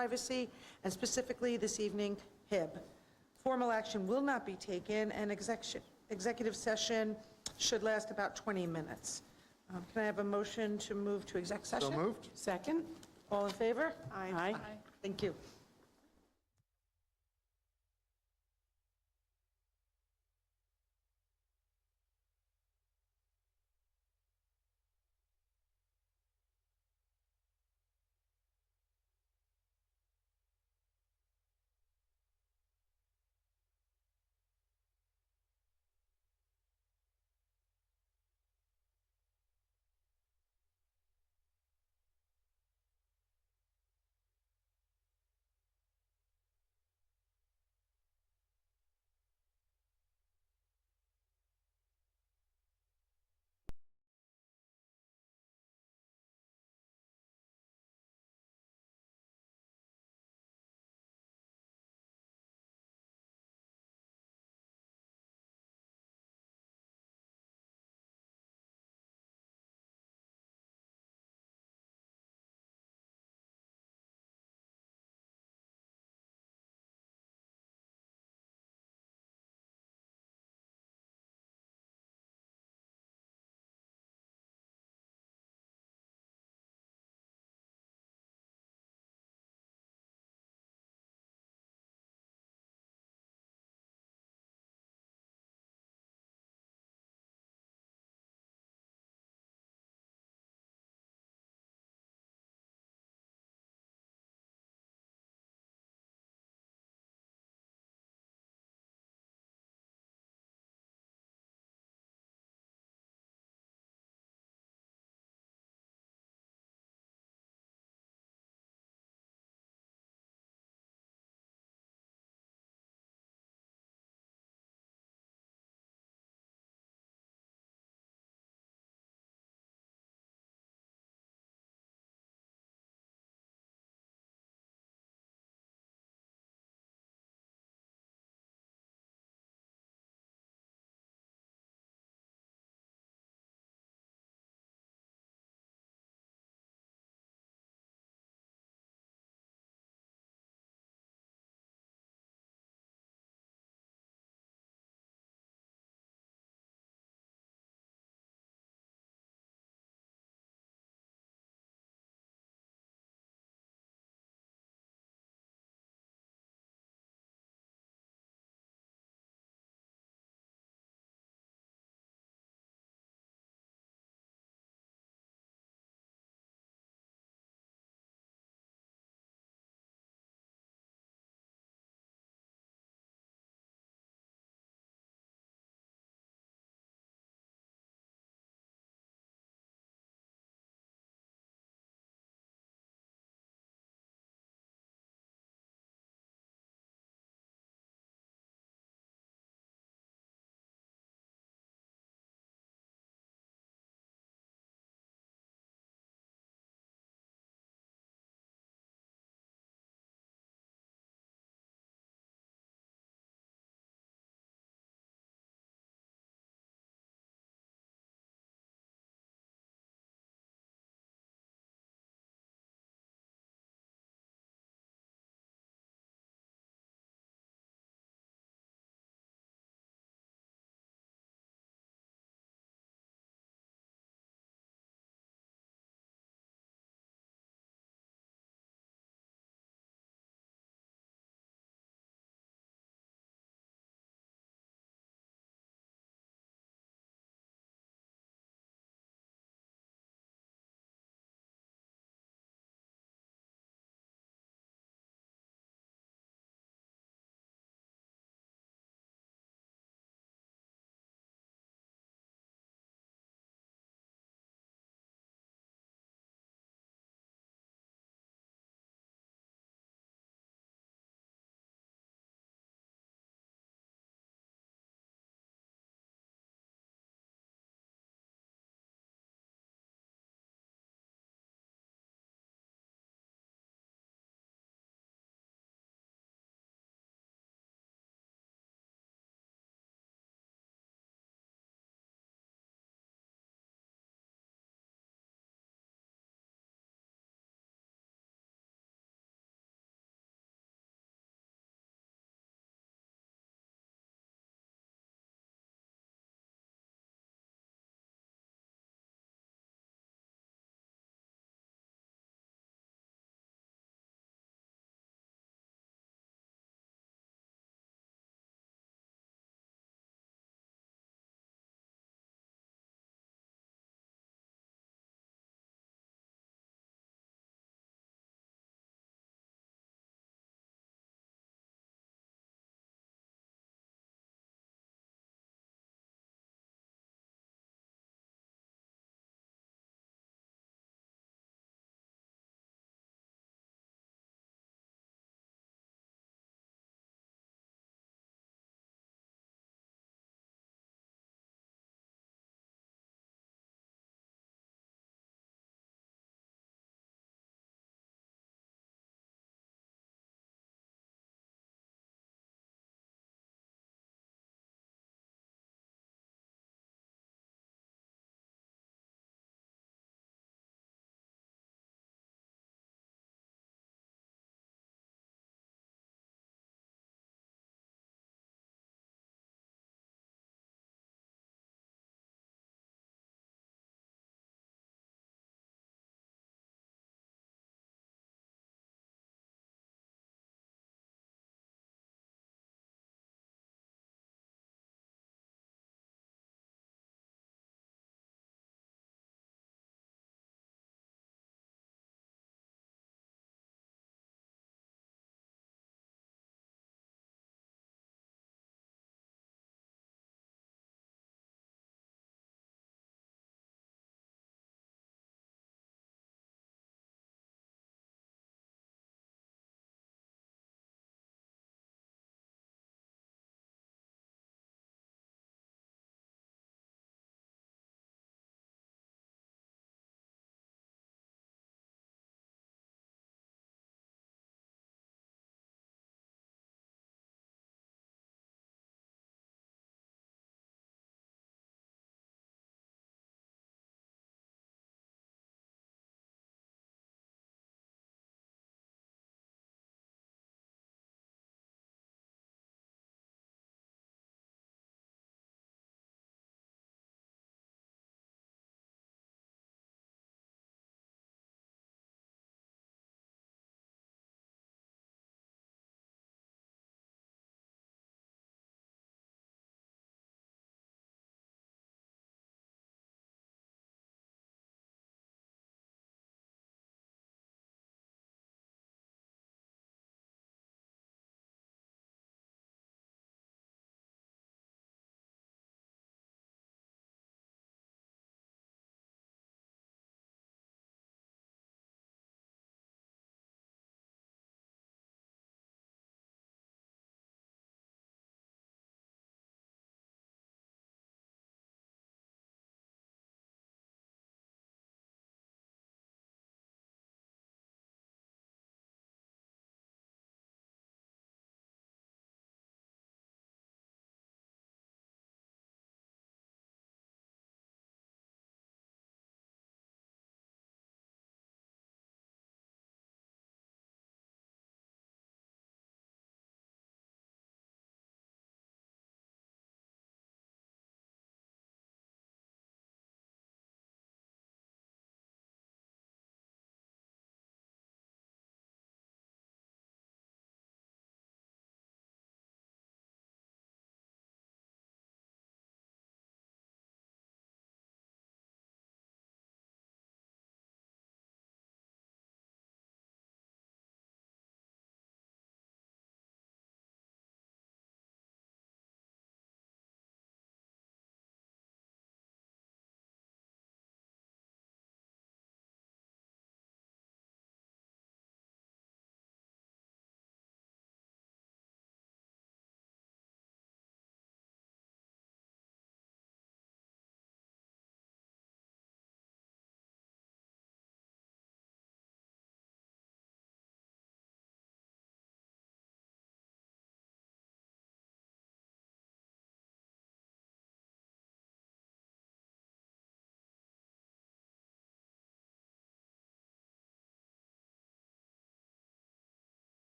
privacy, and specifically this evening, HIB. Formal action will not be taken, and executive session should last about 20 minutes. Can I have a motion to move to exec session? So moved. Second? All in favor? Aye. Thank you.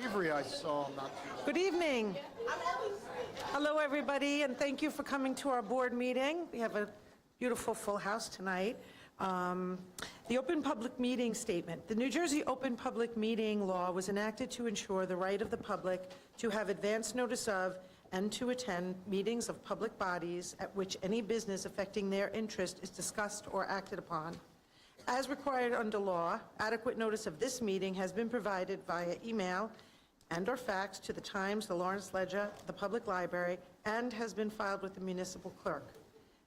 Avery, I saw not too. Good evening. Hello, everybody, and thank you for coming to our board meeting. We have a beautiful full house tonight. The Open Public Meeting Statement. The New Jersey Open Public Meeting Law was enacted to ensure the right of the public to have advance notice of and to attend meetings of public bodies at which any business affecting their interest is discussed or acted upon. As required under law, adequate notice of this meeting has been provided via email and/or fax to the Times, the Lawrence Ledger, the Public Library, and has been filed with the municipal clerk.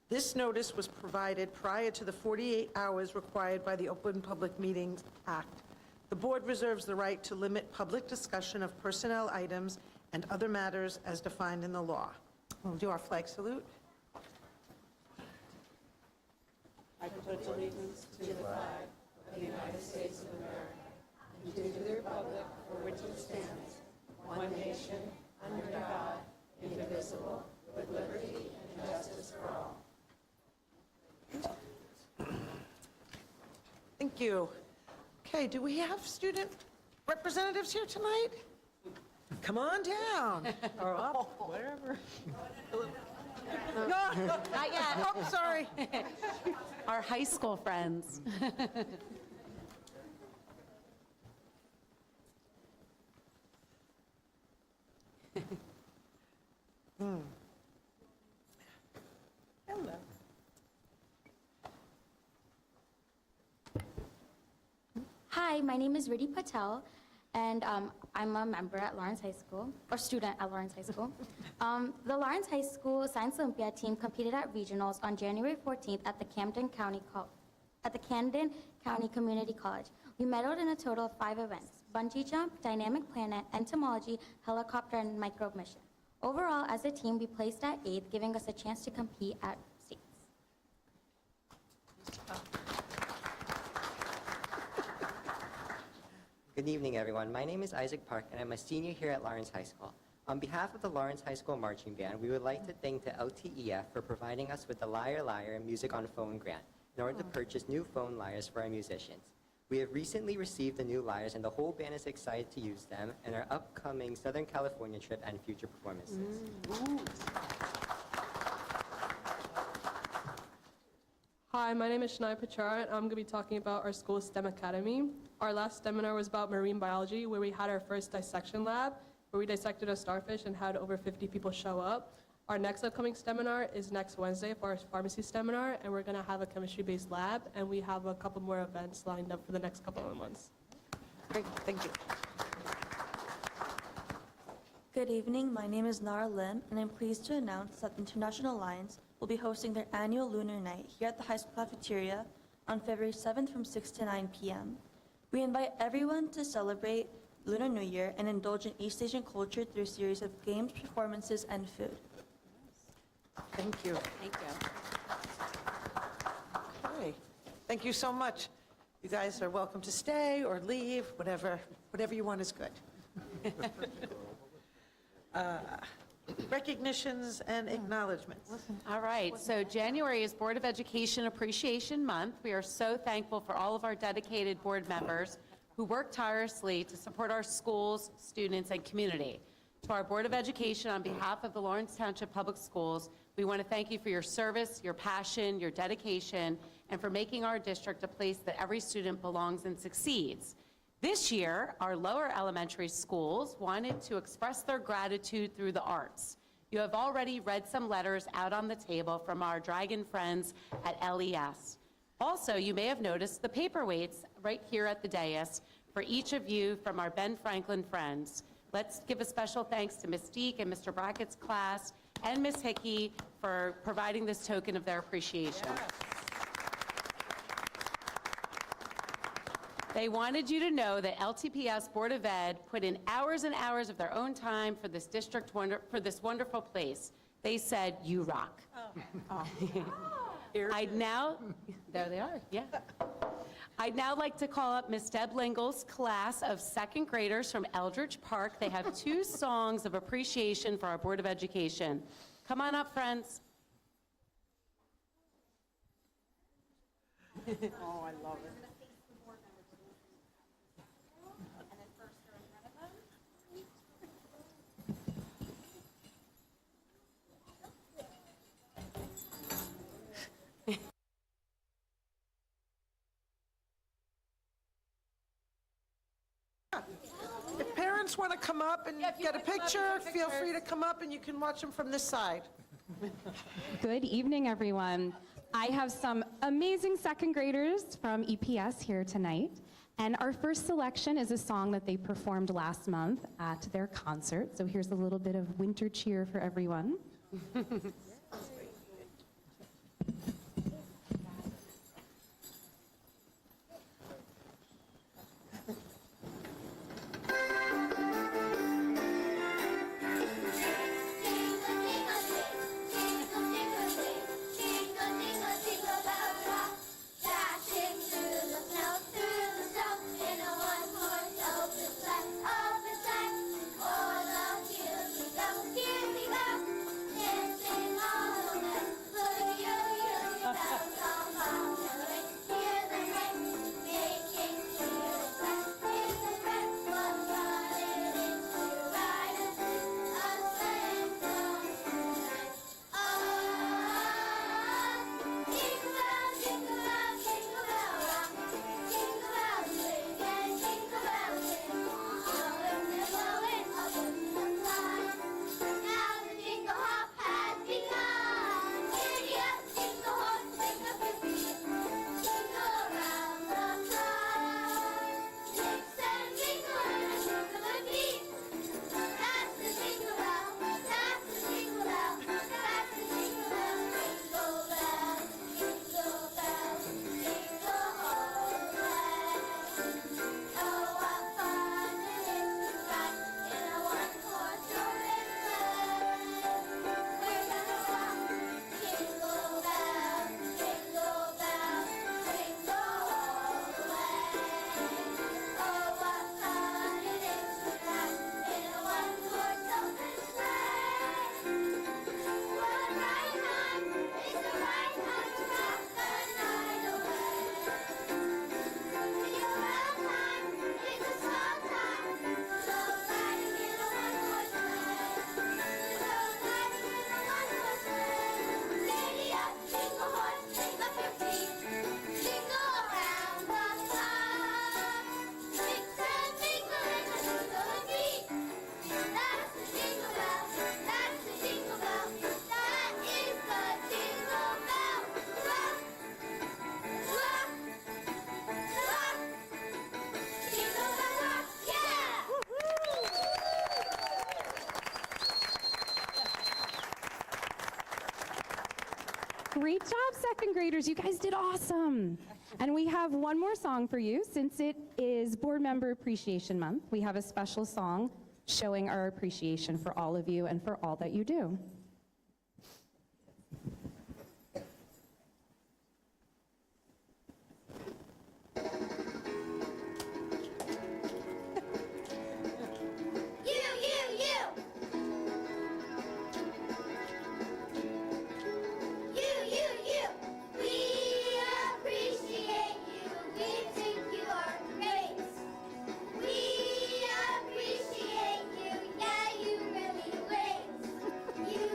This notice was provided prior to the 48 hours required by the Open Public Meetings Act. The board reserves the right to limit public discussion of personnel items and other matters as defined in the law. We'll do our flag salute. I pledge allegiance to the flag of the United States of America and to the republic for which it stands, one nation, under God, indivisible, with liberty and justice for all. Thank you. Okay, do we have student representatives here tonight? Come on down. Or up, wherever. No, Not yet. oh, sorry. Our high school friends. Hello. Hi, my name is Riddhi Patel, and I'm a member at Lawrence High School, or student at Lawrence High School. The Lawrence High School Science Olympiad team competed at regionals on January 14th at the Camden County Community College. We medaled in a total of 5 events: bungee jump, dynamic planet, entomology, helicopter, and microbe mission. Overall, as a team, we placed at 8th, giving us a chance to compete at states. Good evening, everyone. My name is Isaac Park, and I'm a senior here at Lawrence High School. On behalf of the Lawrence High School Marching Band, we would like to thank the LTEF for providing us with the Lyre Lyre Music on Phone grant in order to purchase new phone lyres for our musicians. We have recently received the new lyres, and the whole band is excited to use them in our upcoming Southern California trip and future performances. Hi, my name is Shania Pachara, and I'm going to be talking about our school's STEM Academy. Our last seminar was about marine biology, where we had our first dissection lab, where we dissected a starfish and had over 50 people show up. Our next upcoming seminar is next Wednesday for our pharmacy seminar, and we're going to have a chemistry-based lab, and we have a couple more events lined up for the next couple of months. Great, thank you. Good evening, my name is Nara Lim, and I'm pleased to announce that the International Alliance will be hosting their annual Lunar Night here at the high school cafeteria on February 7th from 6 to 9 p.m. We invite everyone to celebrate Lunar New Year and indulge in East Asian culture through a series of games, performances, and food. Thank you. Thank you. Okay, thank you so much. You guys are welcome to stay or leave, whatever you want is good. Recognitions and acknowledgements. All right, so January is Board of Education Appreciation Month. We are so thankful for all of our dedicated board members who work tirelessly to support our schools, students, and community. To our Board of Education, on behalf of the Lawrence Township Public Schools, we want to thank you for your service, your passion, your dedication, and for making our district a place that every student belongs and succeeds. This year, our lower elementary schools wanted to express their gratitude through the arts. You have already read some letters out on the table from our Dragon friends at LES. Also, you may have noticed the paperweights right here at the dais for each of you from our Ben Franklin friends. Let's give a special thanks to Mystique and Mr. Brackett's class and Ms. Hickey for providing this token of their appreciation. Yes. They wanted you to know that LTPS Board of Ed put in hours and hours of their own time for this district, for this wonderful place. They said, "You rock." Oh. I'd now, there they are, yeah. I'd now like to call up Miss Deb Lingle's class of second graders from Eldridge Park. They have 2 songs of appreciation for our Board of Education. Come on up, friends. Oh, I love it. parents want to come up and Yeah, if you get a wanna come up and picture, take feel free to pictures. come up and you can watch them from this side. Good evening, everyone. I have some amazing second graders from EPS here tonight. And our first selection is a song that they performed last month at their concert. So here's a little bit of winter cheer for everyone. Great job, second graders. You guys did awesome. And we have one more song for you. Since it is Board Member Appreciation Month, we have a special song showing our appreciation for all of you and for all that you do. You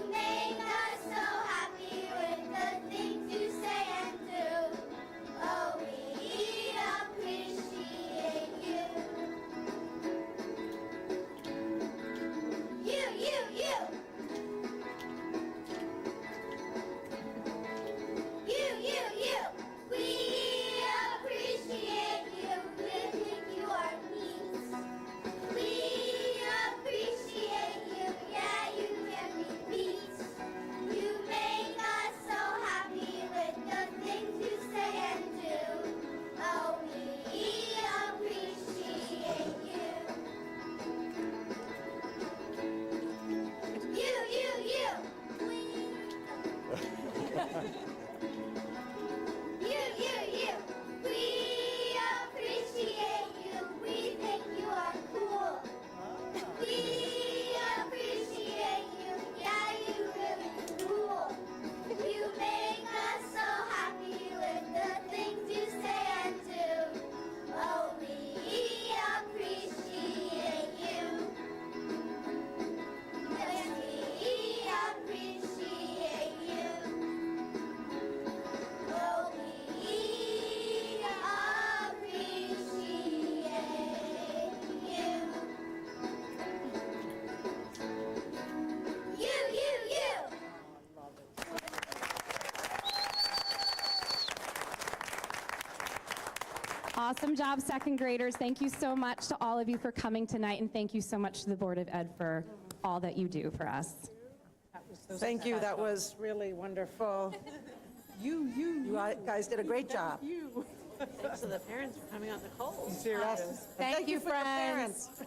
Awesome job, second graders. Thank you so much to all of you for coming tonight, and thank you so much to the Board of Ed for all that you do for us. Thank you, that was really wonderful. You guys did a great job. Thanks to the parents for coming out in the cold. Yes. Thank you, for your friends. parents.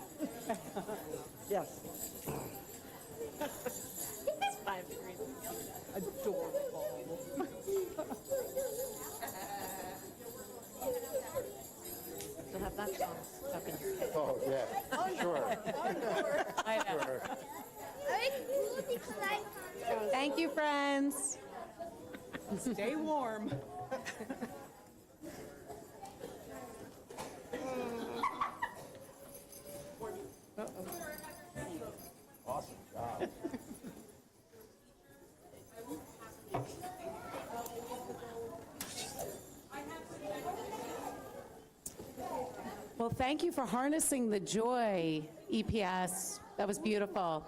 Yes. 5 degrees. Adorable. You'll have that song stuck in your head. Oh, yeah, sure. I know. Thank you, friends. Stay warm. Awesome job. Well, thank you for harnessing the joy, EPS. That was beautiful.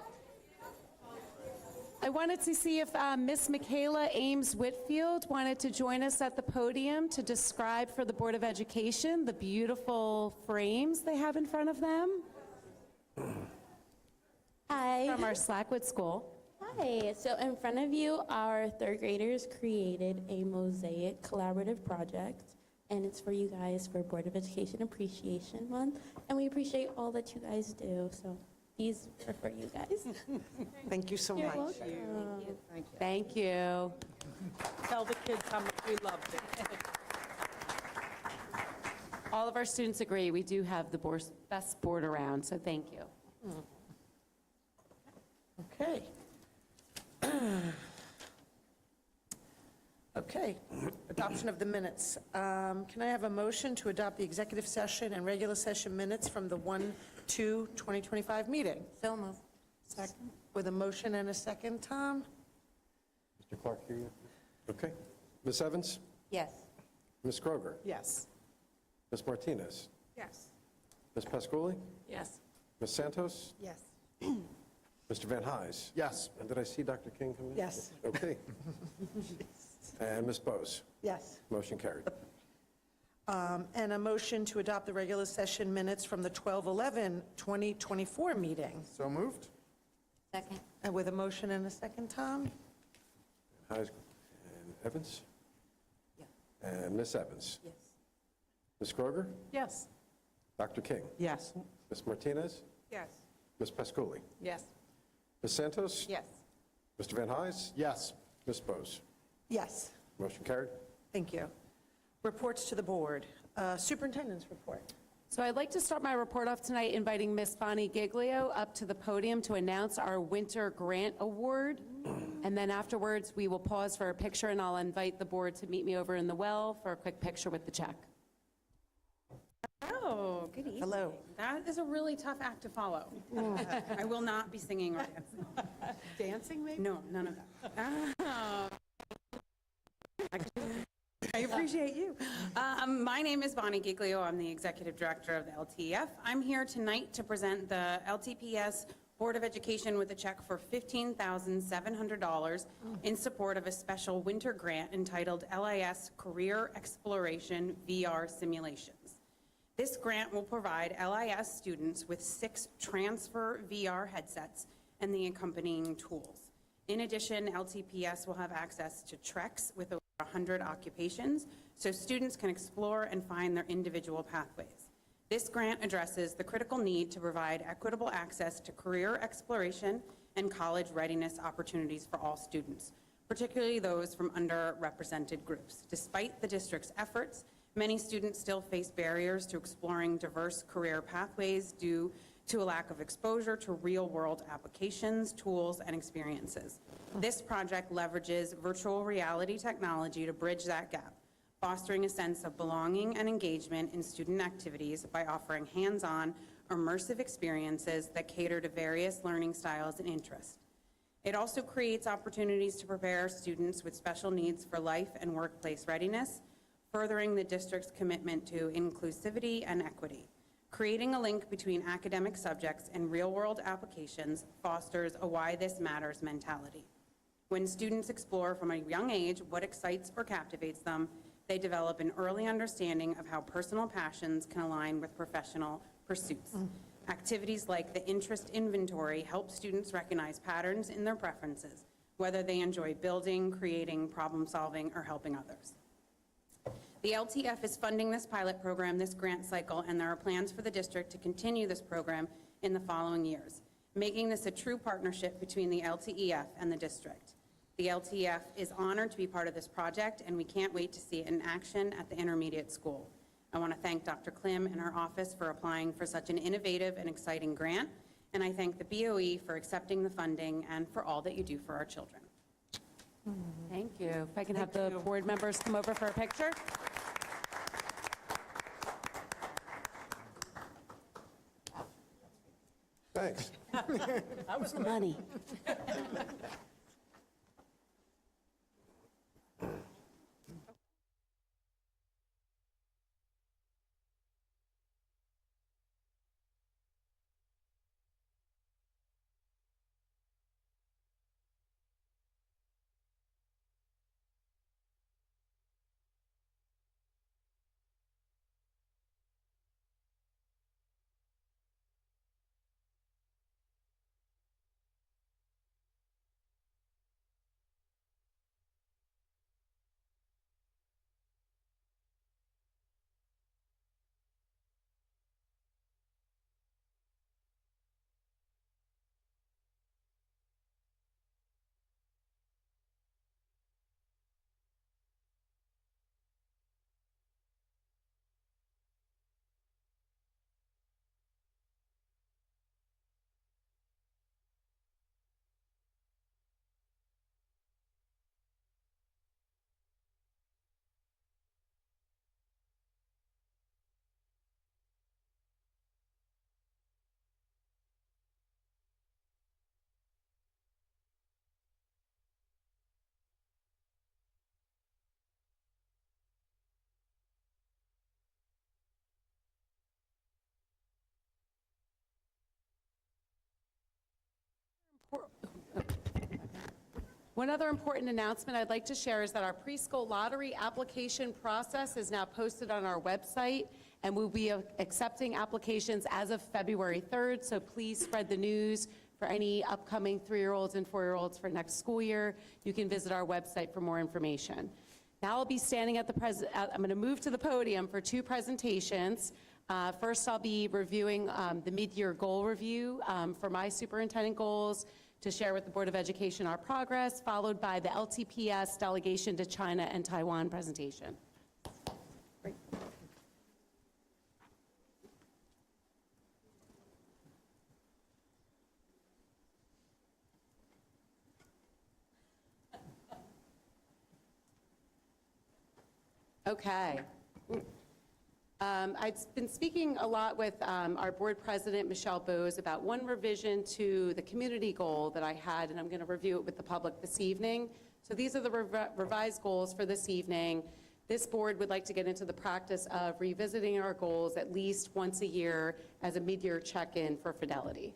I wanted to see if Miss Michaela Ames Whitfield wanted to join us at the podium to describe for the Board of Education the beautiful frames they have in front of them Hi. from our Slackwood School. Hi. So in front of you, our third graders created a mosaic collaborative project, and it's for you guys for Board of Education Appreciation Month, and we appreciate all that you guys do. So these are for you guys. Thank you so You're much. welcome. Thank you. Tell the kids how much we loved it. All of our students agree, we do have the best board around, so thank you. Okay. Okay, adoption of the minutes. Can I have a motion to adopt the executive session and regular session minutes from the 1/2/2025 meeting? So moved. Second. With a motion and a second, Tom? Mr. Clark, hear you? Okay. Ms. Evans? Yes. Ms. Kroger? Yes. Ms. Martinez? Yes. Ms. Pasculi? Yes. Ms. Santos? Yes. Mr. Van Hise? Yes. And did I see Dr. King come in? Yes. Okay. And Ms. Bose? Yes. Motion carried. And a motion to adopt the regular session minutes from the 12/11/2024 meeting. So moved? Second. And with a motion and a second, Tom? Hise and Evans? Yeah. And Ms. Evans? Yes. Ms. Kroger? Yes. Dr. King? Yes. Ms. Martinez? Yes. Ms. Pasculi? Yes. Ms. Santos? Yes. Mr. Van Hise? Yes. Ms. Bose? Yes. Motion carried. Thank you. Reports to the board. Superintendent's report. So I'd like to start my report off tonight inviting Miss Bonnie Giglio up to the podium to announce our Winter Grant Award. And then afterwards, we will pause for a picture, and I'll invite the board to meet me over in the well for a quick picture with the check. Oh, good evening. Hello. That is a really tough act to follow. I will not be singing or dancing. Dancing, maybe? No, none of that. I appreciate you. My name is Bonnie Giglio. I'm the Executive Director of the LTEF. I'm here tonight to present the LTPS Board of Education with a check for $15,700 in support of a special winter grant entitled LIS Career Exploration VR Simulations. This grant will provide LIS students with 6 transfer VR headsets and the accompanying tools. In addition, LTPS will have access to treks with over 100 occupations, so students can explore and find their individual pathways. This grant addresses the critical need to provide equitable access to career exploration and college readiness opportunities for all students, particularly those from underrepresented groups. Despite the district's efforts, many students still face barriers to exploring diverse career pathways due to a lack of exposure to real-world applications, tools, and experiences. This project leverages virtual reality technology to bridge that gap, fostering a sense of belonging and engagement in student activities by offering hands-on, immersive experiences that cater to various learning styles and interests. It also creates opportunities to prepare students with special needs for life and workplace readiness, furthering the district's commitment to inclusivity and equity. Creating a link between academic subjects and real-world applications fosters a why this matters mentality. When students explore from a young age what excites or captivates them, they They develop an early understanding of how personal passions can align with professional pursuits. Activities like the interest inventory help students recognize patterns in their preferences, whether they enjoy building, creating, problem solving, or helping others. The LTF is funding this pilot program this grant cycle, and there are plans for the district to continue this program in the following years, making this a true partnership between the LTEF and the district. The LTF is honored to be part of this project, and we can't wait to see it in action at the intermediate school. I want to thank Dr. Klim and her office for applying for such an innovative and exciting grant, and I thank the BOE for accepting the funding and for all that you do for our children. Thank you. If I can have the board members come over for a picture. Thanks. That was money. One other important announcement I'd like to share is that our preschool lottery application process is now posted on our website, and we'll be accepting applications as of February 3rd, so please spread the news for any upcoming 3-year-olds and 4-year-olds for next school year. You can visit our website for more information. Now I'll be standing at the I'm going to move to the podium for 2 presentations. First, I'll be reviewing the mid-year goal review for my superintendent goals, to share with the Board of Education our progress, followed by the LTPS delegation to China and Taiwan presentation. Great. Okay. I've been speaking a lot with our board president, Michelle Bose, about one revision to the community goal that I had, and I'm going to review it with the public this evening. So these are the revised goals for this evening. This board would like to get into the practice of revisiting our goals at least once a year as a mid-year check-in for fidelity.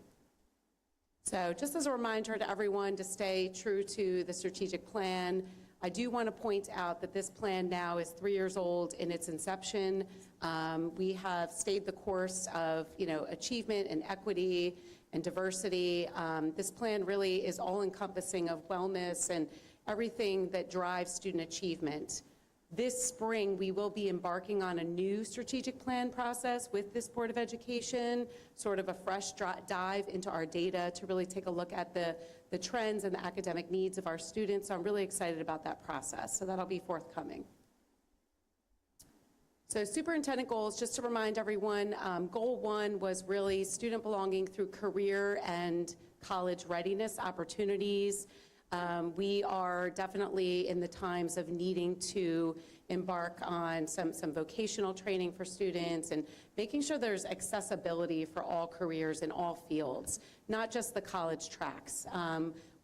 So just as a reminder to everyone to stay true to the strategic plan, I do want to point out that this plan now is 3 years old in its inception. We have stayed the course of, achievement and equity and diversity. This plan really is all-encompassing of wellness and everything that drives student achievement. This spring, we will be embarking on a new strategic plan process with this Board of Education, sort of a fresh dive into our data to really take a look at the trends and the academic needs of our students. So I'm really excited about that process. So that'll be forthcoming. So superintendent goals, just to remind everyone, goal 1 was really student belonging through career and college readiness opportunities. We are definitely in the times of needing to embark on some vocational training for students and making sure there's accessibility for all careers in all fields, not just the college tracks.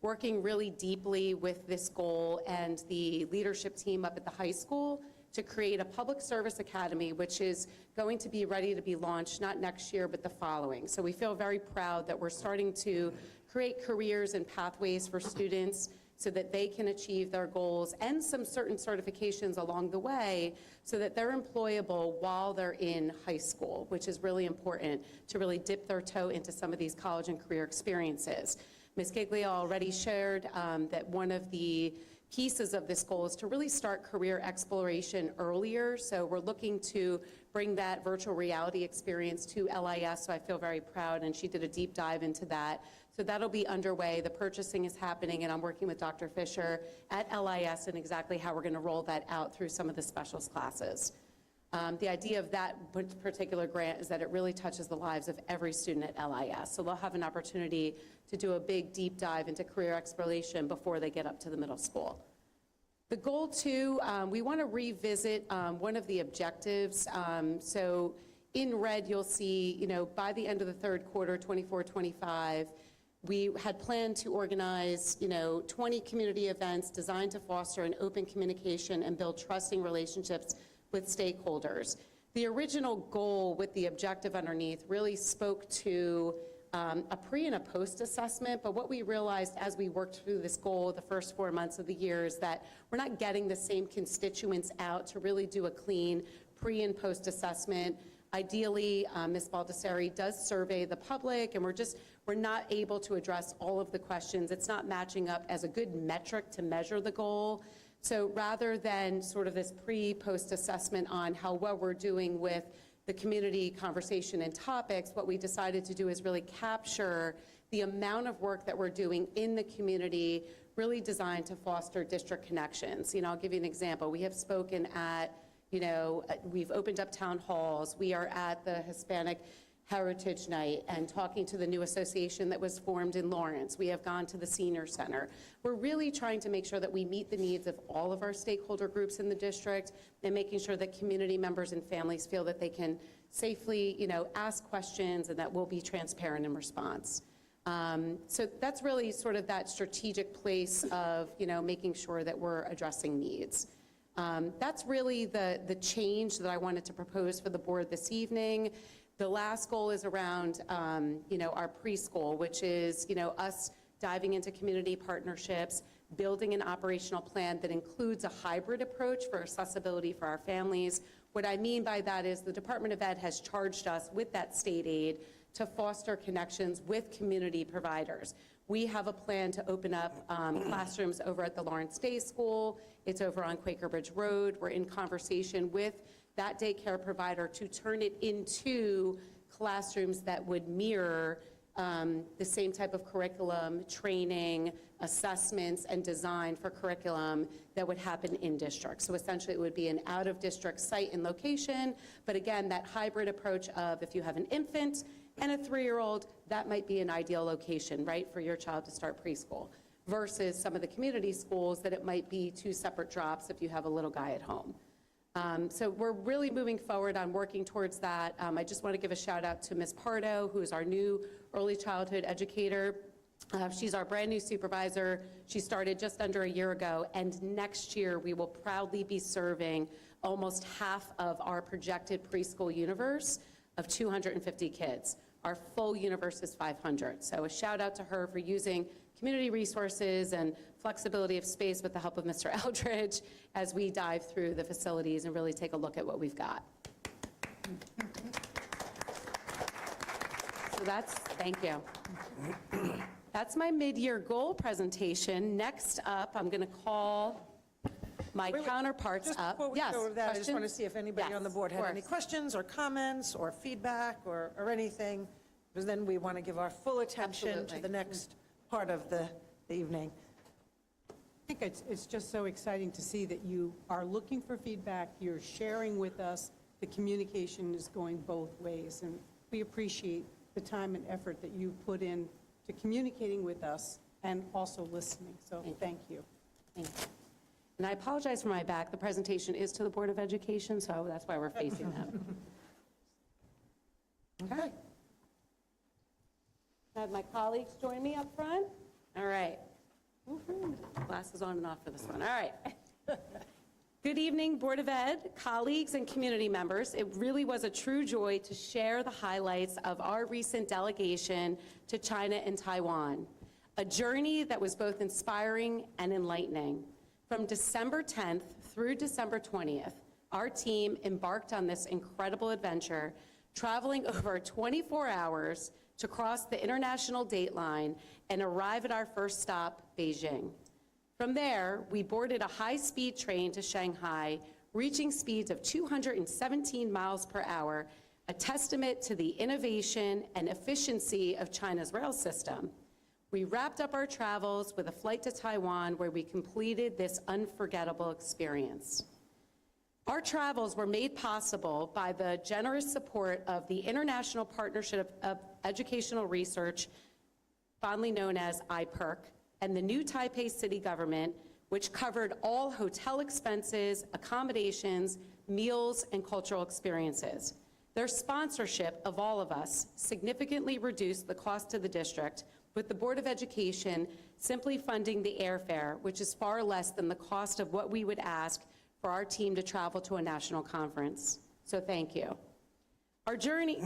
Working really deeply with this goal and the leadership team up at the high school to create a public service academy, which is going to be ready to be launched not next year, but the following. So we feel very proud that we're starting to create careers and pathways for students so that they can achieve their goals and some certain certifications along the way so that they're employable while they're in high school, which is really important to really dip their toe into some of these college and career experiences. Ms. Giglia already shared that one of the pieces of this goal is to really start career exploration earlier. So we're looking to bring that virtual reality experience to LIS, so I feel very proud, and she did a deep dive into that. So that'll be underway. The purchasing is happening, and I'm working with Dr. Fisher at LIS and exactly how we're going to roll that out through some of the specialist classes. The idea of that particular grant is that it really touches the lives of every student at LIS. So they'll have an opportunity to do a big deep dive into career exploration before they get up to the middle school. The goal too, we want to revisit one of the objectives. So in red, you'll see, by the end of the third quarter, 24-25, we had planned to organize, 20 community events designed to foster an open communication and build trusting relationships with stakeholders. The original goal with the objective underneath really spoke to a pre and a post assessment, but what we realized as we worked through this goal the first 4 months of the year is that we're not getting the same constituents out to really do a clean pre and post assessment. Ideally, Ms. Baldessari does survey the public, and we're not able to address all of the questions. It's not matching up as a good metric to measure the goal. So rather than sort of this pre-post assessment on how well we're doing with the community conversation and topics, what we decided to do is really capture the amount of work that we're doing in the community, really designed to foster district connections. I'll give you an example. We have spoken at, we've opened up town halls. We are at the Hispanic Heritage Night and talking to the new association that was formed in Lawrence. We have gone to the Senior Center. We're really trying to make sure that we meet the needs of all of our stakeholder groups in the district and making sure that community members and families feel that they can safely, ask questions and that we'll be transparent in response. So that's really sort of that strategic place of, making sure that we're addressing needs. That's really the change that I wanted to propose for the board this evening. The last goal is around, our preschool, which is, us diving into community partnerships, building an operational plan that includes a hybrid approach for accessibility for our families. What I mean by that is the Department of Ed has charged us with that state aid to foster connections with community providers. We have a plan to open up classrooms over at the Lawrence Day School. It's over on Quaker Bridge Road. We're in conversation with that daycare provider to turn it into classrooms that would mirror the same type of curriculum, training, assessments, and design for curriculum that would happen in district. So essentially it would be an out-of-district site and location, but again, that hybrid approach of if you have an infant and a 3-year-old, that might be an ideal location, right, for your child to start preschool, versus some of the community schools that it might be 2 separate drops if you have a little guy at home. So we're really moving forward on working towards that. I just want to give a shout out to Ms. Pardo, who is our new early childhood educator. She's our brand new supervisor. She started just under a year ago, and next year we will proudly be serving almost half of our projected preschool universe of 250 kids. Our full universe is 500. So a shout out to her for using community resources and flexibility of space with the help of Mr. Eldridge as we dive through the facilities and really take a look at what we've got. So thank you. That's my mid-year goal presentation. Next up, I'm going to call my counterparts Just up. before we Yes, go over that, I just want to questions? see if anybody Yes, on the board of had any course. questions or comments or feedback or anything, because then we want to give our full attention to Absolutely. the next part of the evening. I think it's just so exciting to see that you are looking for feedback, you're sharing with us, the communication is going both ways, and we appreciate the time and effort that you put in to communicating with us and also listening, so thank you. Thank you. And I apologize for my back. The presentation is to the Board of Education, so that's why we're facing them. Okay. I have my colleagues join me up front. All right. Woo-hoo. Glasses on and off for this one. All right. Good evening, Board of Ed, colleagues, and community members. It really was a true joy to share the highlights of our recent delegation to China and Taiwan. a journey that was both inspiring and enlightening. From December 10th through December 20th, our team embarked on this incredible adventure, traveling over 24 hours to cross the international date line and arrive at our first stop, Beijing. From there, we boarded a high-speed train to Shanghai, reaching speeds of 217 miles per hour, a testament to the innovation and efficiency of China's rail system. We wrapped up our travels with a flight to Taiwan, where we completed this unforgettable experience. Our travels were made possible by the generous support of the International Partnership of Educational Research, fondly known as IPERC, and the new Taipei city government, which covered all hotel expenses, accommodations, meals, and cultural experiences. Their sponsorship of all of us significantly reduced the cost to the district, with the Board of Education simply funding the airfare, which is far less than the cost of what we would ask for our team to travel to a national conference. So thank you. Our journey,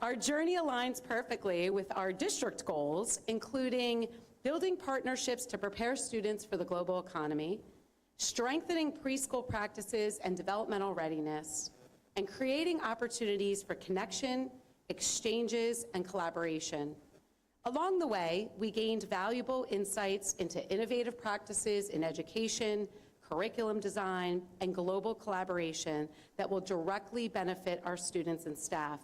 our journey aligns perfectly with our district goals, including building partnerships to prepare students for the global economy, strengthening preschool practices and developmental readiness, and creating opportunities for connection, exchanges, and collaboration. Along the way, we gained valuable insights into innovative practices in education, curriculum design, and global collaboration that will directly benefit our students and staff.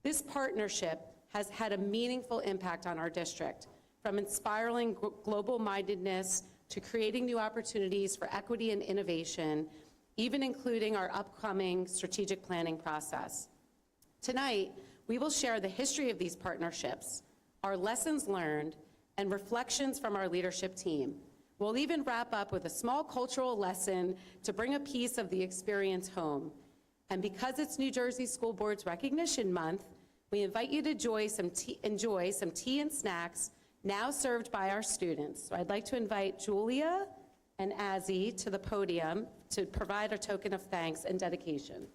This partnership has had a meaningful impact on our district, from inspiring global-mindedness to creating new opportunities for equity and innovation, even including our upcoming strategic planning process. Tonight, we will share the history of these partnerships, our lessons learned, and reflections from our leadership team. We'll even wrap up with a small cultural lesson to bring a piece of the experience home. And because it's New Jersey School Board's Recognition Month, we invite you to enjoy some tea and snacks now served by our students. So I'd like to invite Julia and Azzy to the podium to provide a token of thanks and dedication.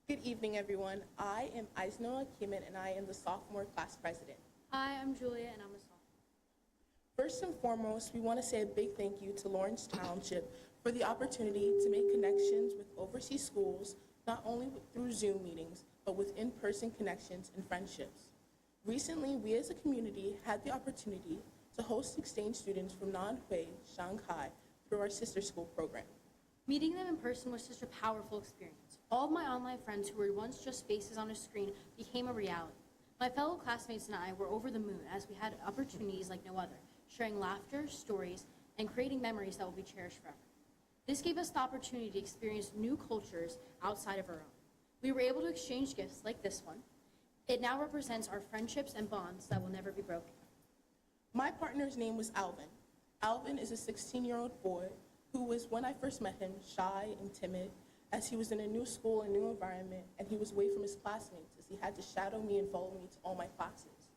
Good evening, everyone. I am Aisnoa Kimin, and I am the sophomore class president. Hi, I'm Julia, and I'm a sophomore. First and foremost, we want to say a big thank you to Lawrence Township for the opportunity to make connections with overseas schools, not only through Zoom meetings, but with in-person connections and friendships. Recently, we as a community had the opportunity to host exchange students from Nanhui, Shanghai, through our sister school program. Meeting them in person was such a powerful experience. All of my online friends who were once just faces on a screen became a reality. My fellow classmates and I were over the moon as we had opportunities like no other, sharing laughter, stories, and creating memories that will be cherished forever. This gave us the opportunity to experience new cultures outside of our own. We were able to exchange gifts like this one. It now represents our friendships and bonds that will never be broken. My partner's name was Alvin. Alvin is a 16-year-old boy who was, when I first met him, shy and timid, as he was in a new school and new environment, and he was away from his classmates as he had to shadow me and follow me to all my classes.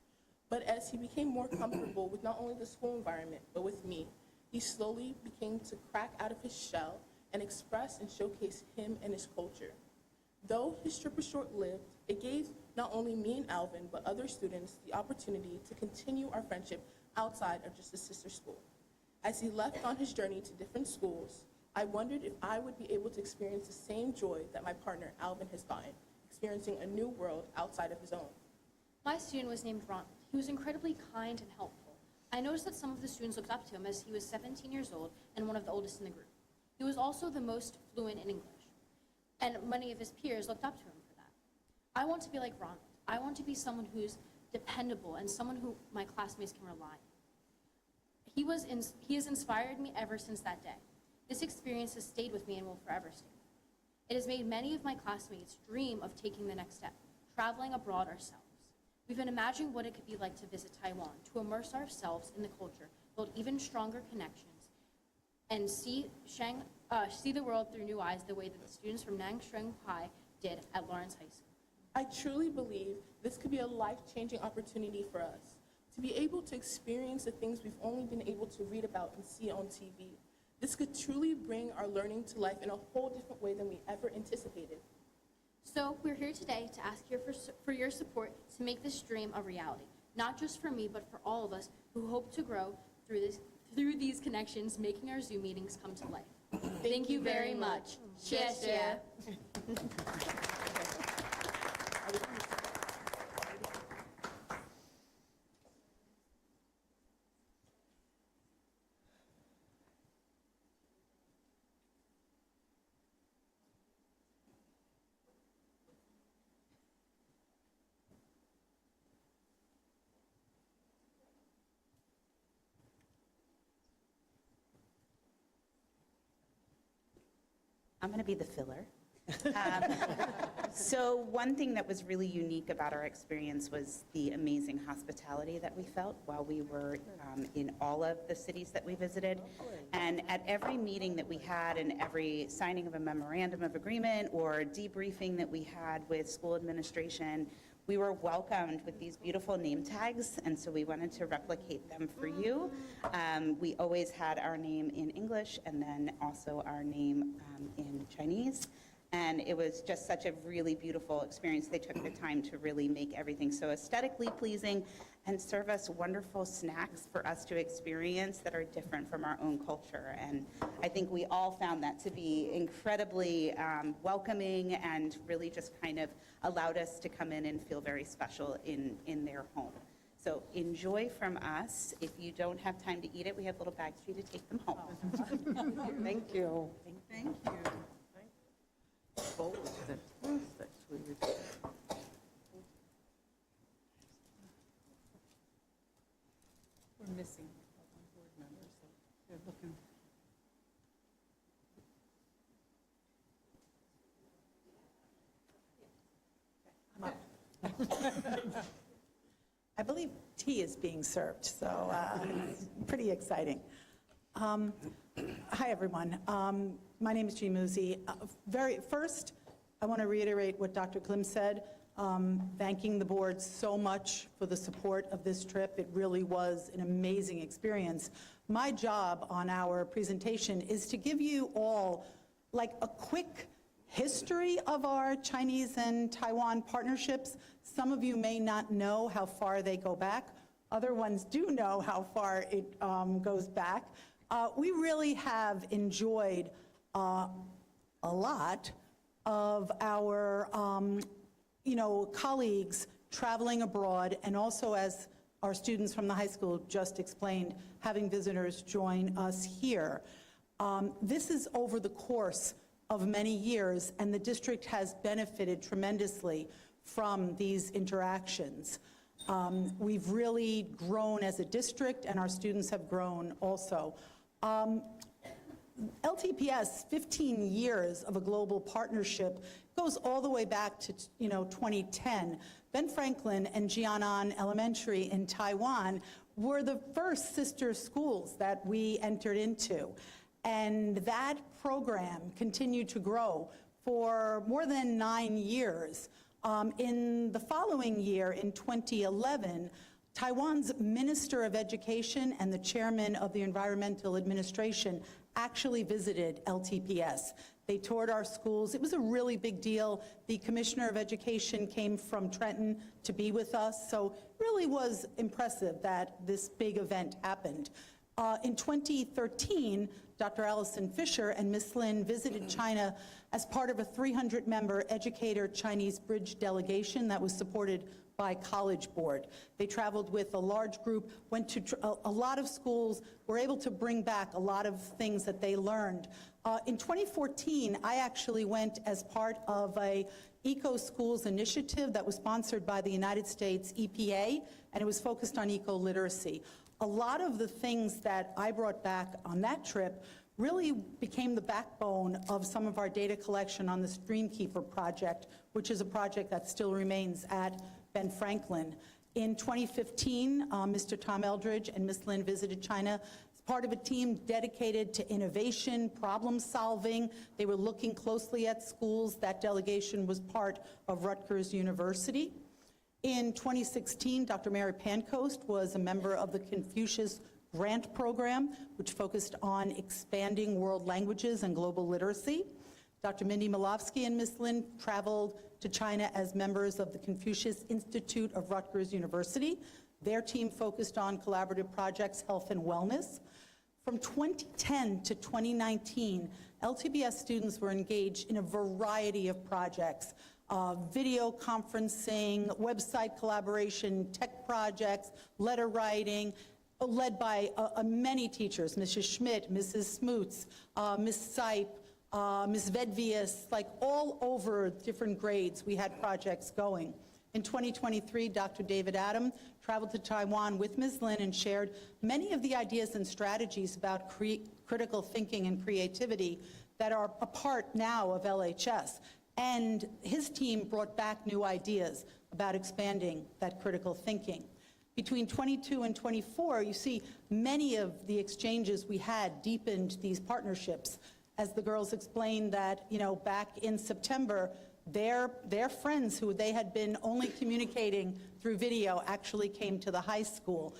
But as he became more comfortable with not only the school environment, but with me, he slowly began to crack out of his shell and express and showcase him and his culture. Though his trip was short-lived, it gave not only me and Alvin, but other students the opportunity to continue our friendship outside of just a sister school. As he left on his journey to different schools, I wondered if I would be able to experience the same joy that my partner Alvin has gotten, experiencing a new world outside of his own. My student was named Ronald. He was incredibly kind and helpful. I noticed that some of the students looked up to him as he was 17 years old and one of the oldest in the group. He was also the most fluent in English, and many of his peers looked up to him for that. I want to be like Ronald. I want to be someone who's dependable and someone who my classmates can rely on. He has inspired me ever since that day. This experience has stayed with me and will forever stay. It has made many of my classmates dream of taking the next step, traveling abroad ourselves. We've been imagining what it could be like to visit Taiwan, to immerse ourselves in the culture, build even stronger connections, and see the world through new eyes the way that the students from Shanghai did at Lawrence High School. I truly believe this could be a life-changing opportunity for us, to be able to experience the things we've only been able to read about and see on TV. This could truly bring our learning to life in a whole different way than we ever anticipated. So we're here today to ask you for your support to make this dream a reality, not just for me, but for all of us who hope to grow through these connections, making our Zoom meetings come to life. Thank you very much. Xie I'm going to be the filler. So one thing that was really unique about our experience was the amazing hospitality that we felt while we were in all of the cities that we visited. And at every meeting that we had and every signing of a memorandum of agreement or debriefing that we had with school administration, we were welcomed with these beautiful name tags, and so we wanted to replicate them for you. We always had our name in English and then also our name in Chinese. And it was just such a really beautiful experience. They took the time to really make everything so aesthetically pleasing and serve us wonderful snacks for us to experience that are different from our own culture. And I think we all found that to be incredibly welcoming and really just kind of allowed us to come in and feel very special in their home. So enjoy from us. If you don't have time to eat it, we have little bags for you to take them home. Thank you. Thank you. We're missing one board member, so they're looking. I believe tea is being served, so pretty exciting. Hi, everyone. My name is Jean Musi. First, I want to reiterate what Dr. Klim said, thanking the board so much for the support of this trip. It really was an amazing experience. My job on our presentation is to give you all like a quick history of our Chinese and Taiwan partnerships. Some of you may not know how far they go back. Other ones do know how far it goes back. We really have enjoyed a lot of our colleagues traveling abroad, and also, as our students from the high school just explained, having visitors join us here. This is over the course of many years, and the district has benefited tremendously from these interactions. We've really grown as a district, and our students have grown also. LTPS, 15 years of a global partnership, goes all the way back to 2010. Ben Franklin and Jianan Elementary in Taiwan were the first sister schools that we entered into. And that program continued to grow for more than 9 years. In the following year, in 2011, Taiwan's Minister of Education and the Chairman of the Environmental Administration actually visited LTPS. They toured our schools. It was a really big deal. The Commissioner of Education came from Trenton to be with us, so it really was impressive that this big event happened. In 2013, Dr. Allison Fisher and Ms. Lin visited China as part of a 300-member educator Chinese bridge delegation that was supported by College Board. They traveled with a large group, went to a lot of schools, were able to bring back a lot of things that they learned. In 2014, I actually went as part of a Eco Schools initiative that was sponsored by the United States EPA, and it was focused on eco-literacy. A lot of the things that I brought back on that trip really became the backbone of some of our data collection on the Streamkeeper project, which is a project that still remains at Ben Franklin. In 2015, Mr. Tom Eldridge and Ms. Lin visited China as part of a team dedicated to innovation, problem solving. They were looking closely at schools. That delegation was part of Rutgers University. In 2016, Dr. Mary Pancoast was a member of the Confucius grant program, which focused on expanding world languages and global literacy. Dr. Mindy Malofsky and Ms. Lin traveled to China as members of the Confucius Institute of Rutgers University. Their team focused on collaborative projects, health and wellness. From 2010 to 2019, LTPS students were engaged in a variety of projects, video conferencing, website collaboration, tech projects, letter writing, led by many teachers, Mrs. Schmidt, Mrs. Smoots, Ms. Sipe, Ms. Vedvius, like all over different grades, we had projects going. In 2023, Dr. David Adam traveled to Taiwan with Ms. Lin and shared many of the ideas and strategies about critical thinking and creativity that are a part now of LHS. And his team brought back new ideas about expanding that critical thinking. Between 22 and 24, you see many of the exchanges we had deepened these partnerships. As the girls explained that, back in September, their friends who they had been only communicating through video actually came to the high school.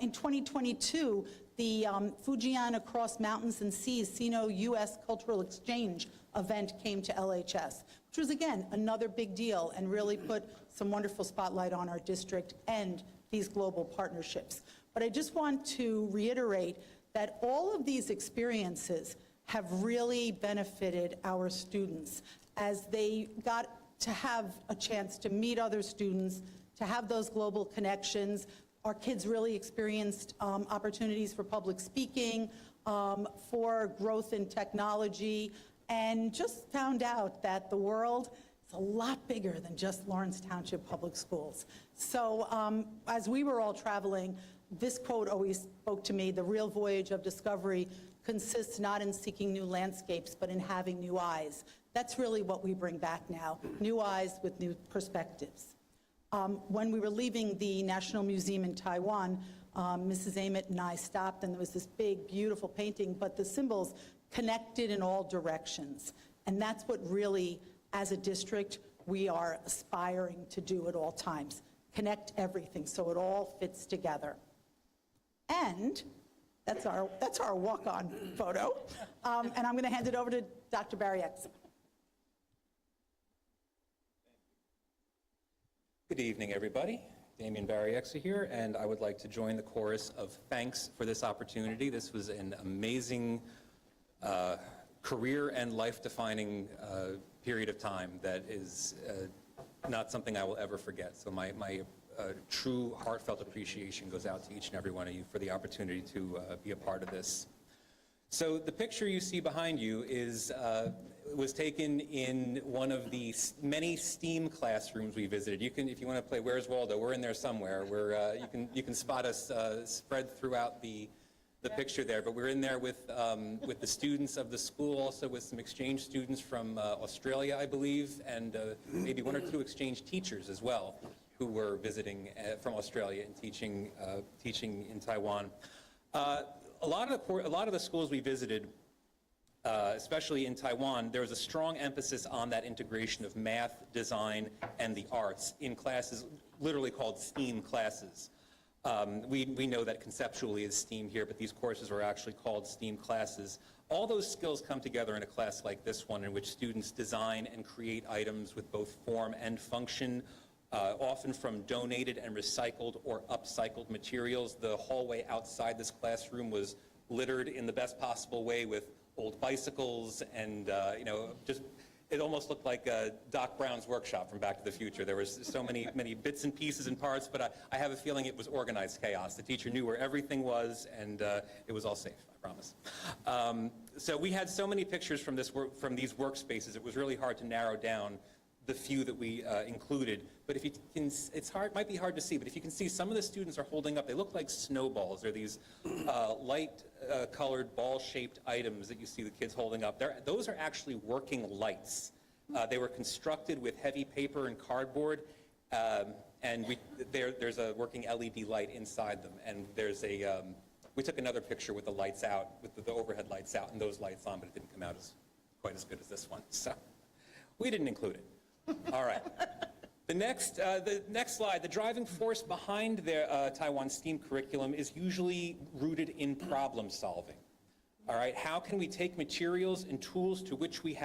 In 2022, the Fujian Across Mountains and Seas Sino-U.S. Cultural Exchange event came to LHS, which was, again, another big deal and really put some wonderful spotlight on our district and these global partnerships. But I just want to reiterate that all of these experiences have really benefited our students as they got to have a chance to meet other students, to have those global connections. Our kids really experienced opportunities for public speaking, for growth in technology, and just found out that the world is a lot bigger than just Lawrence Township Public Schools. So as we were all traveling, this quote always spoke to me: the real voyage of discovery consists not in seeking new landscapes, but in having new eyes. That's really what we bring back now, new eyes with new perspectives. When we were leaving the National Museum in Taiwan, Mrs. Ament and I stopped, and there was this big, beautiful painting, but the symbols connected in all directions. And that's what really, as a district, we are aspiring to do at all times, connect everything so it all fits together. And that's our walk-on photo. And I'm going to hand it over to Dr. Barriax. Good evening, everybody. Damian Barriaxa here, and I would like to join the chorus of thanks for this opportunity. This was an amazing career and life-defining period of time that is not something I will ever forget. So my true heartfelt appreciation goes out to each and every one of you for the opportunity to be a part of this. So the picture you see behind you was taken in one of the many STEAM classrooms we visited. You can, if you want to play Where's Waldo, we're in there somewhere. You can spot us spread throughout the picture there. But we're in there with the students of the school, also with some exchange students from Australia, I believe, and maybe one or two exchange teachers as well, who were visiting from Australia and teaching in Taiwan. A lot of the schools we visited, especially in Taiwan, there was a strong emphasis on that integration of math, design, and the arts in classes literally called STEAM classes. We know that conceptually is STEAM here, but these courses are actually called STEAM classes. All those skills come together in a class like this one, in which students design and create items with both form and function, often from donated and recycled or upcycled materials. The hallway outside this classroom was littered in the best possible way with old bicycles and, just, it almost looked like Doc Brown's workshop from Back to the Future. There was so many bits and pieces and parts, but I have a feeling it was organized chaos. The teacher knew where everything was, and it was all safe, I promise. So we had so many pictures from these workspaces, it was really hard to narrow down the few that we included. But if you can, might be hard to see, but if you can see, some of the students are holding up, they look like snowballs. They're these light-colored, ball-shaped items that you see the kids holding up. Those are actually working lights. They were constructed with heavy paper and cardboard, and there's a working LED light inside them. And we took another picture with the lights out, with the overhead lights out and those lights on, but it didn't come out quite as good as this one. So we didn't include it. All right. The next slide, the driving force behind the Taiwan STEAM curriculum is usually rooted in problem solving. All right, how can we take materials and tools to which we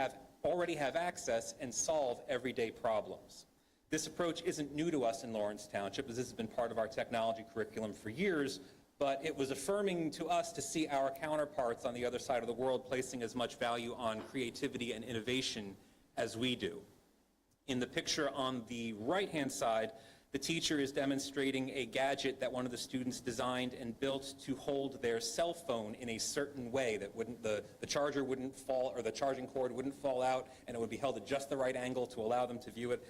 already have access and solve everyday problems? This approach isn't new to us in Lawrence Township, as this has been part of our technology curriculum for years, but it was affirming to us to see our counterparts on the other side of the world placing as much value on creativity and innovation as we do. In the picture on the right-hand side, the teacher is demonstrating a gadget that one of the students designed and built to hold their cell phone in a certain way that the charger wouldn't fall, or the charging cord wouldn't fall out, and it would be held at just the right angle to allow them to view it.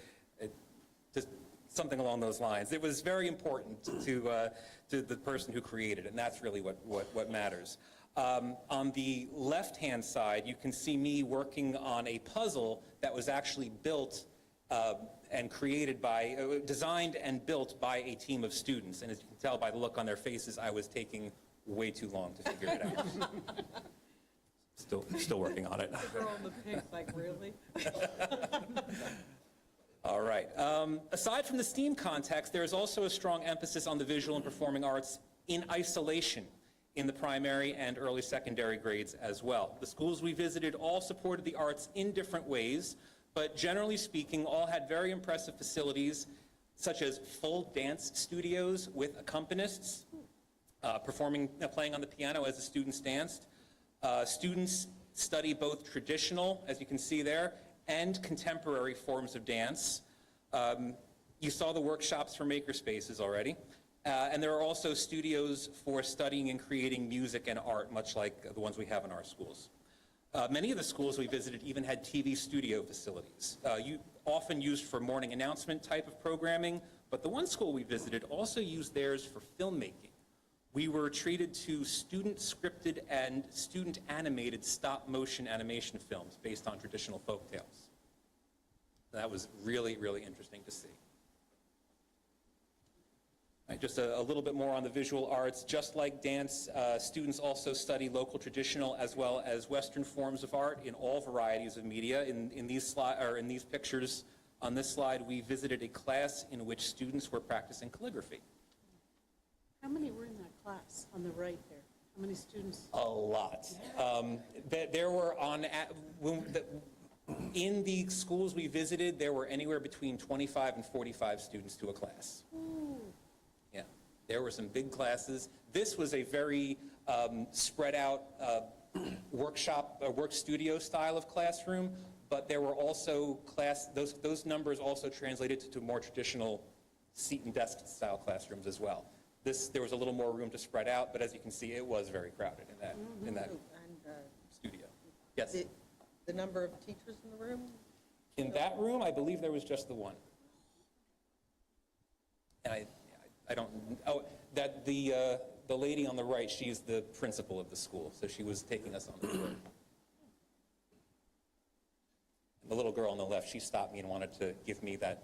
Just something along those lines. It was very important to the person who created it, and that's really what matters. On the left-hand side, you can see me working on a puzzle that was actually built and designed and built by a team of students. And as you can tell by the look on their faces, I was taking way too long to figure it out. Still working on it. Throwing the pics, like, really? All right. Aside from the STEAM context, there is also a strong emphasis on the visual and performing arts in isolation in the primary and early secondary grades as well. The schools we visited all supported the arts in different ways, but generally speaking, all had very impressive facilities, such as full dance studios with accompanists, playing on the piano as the students danced. Students study both traditional, as you can see there, and contemporary forms of dance. You saw the workshops for makerspaces already. And there are also studios for studying and creating music and art, much like the ones we have in our schools. Many of the schools we visited even had TV studio facilities, often used for morning announcement type of programming, but the one school we visited also used theirs for filmmaking. We were treated to student-scripted and student-animated stop-motion animation films based on traditional folktales. That was really, really interesting to see. Right, just a little bit more on the visual arts. Just like dance, students also study local traditional as well as Western forms of art in all varieties of media. In these pictures on this slide, we visited a class in which students were practicing calligraphy. How many were in that class on the right there? How many students? A lot. There were in the schools we visited, there were anywhere between 25 and 45 students to a class. Ooh. Yeah, there were some big classes. This was a very spread out work studio style of classroom, but there were also those numbers also translated to more traditional seat and desk style classrooms as well. There was a little more room to spread out, but as you can see, it was very crowded in that studio. Yes? The number of teachers in the room? In that room, I believe there was just the one. And I don't, the lady on the right, she's the principal of the school, so she was taking us on the tour. The little girl on the left, she stopped me and wanted to give me that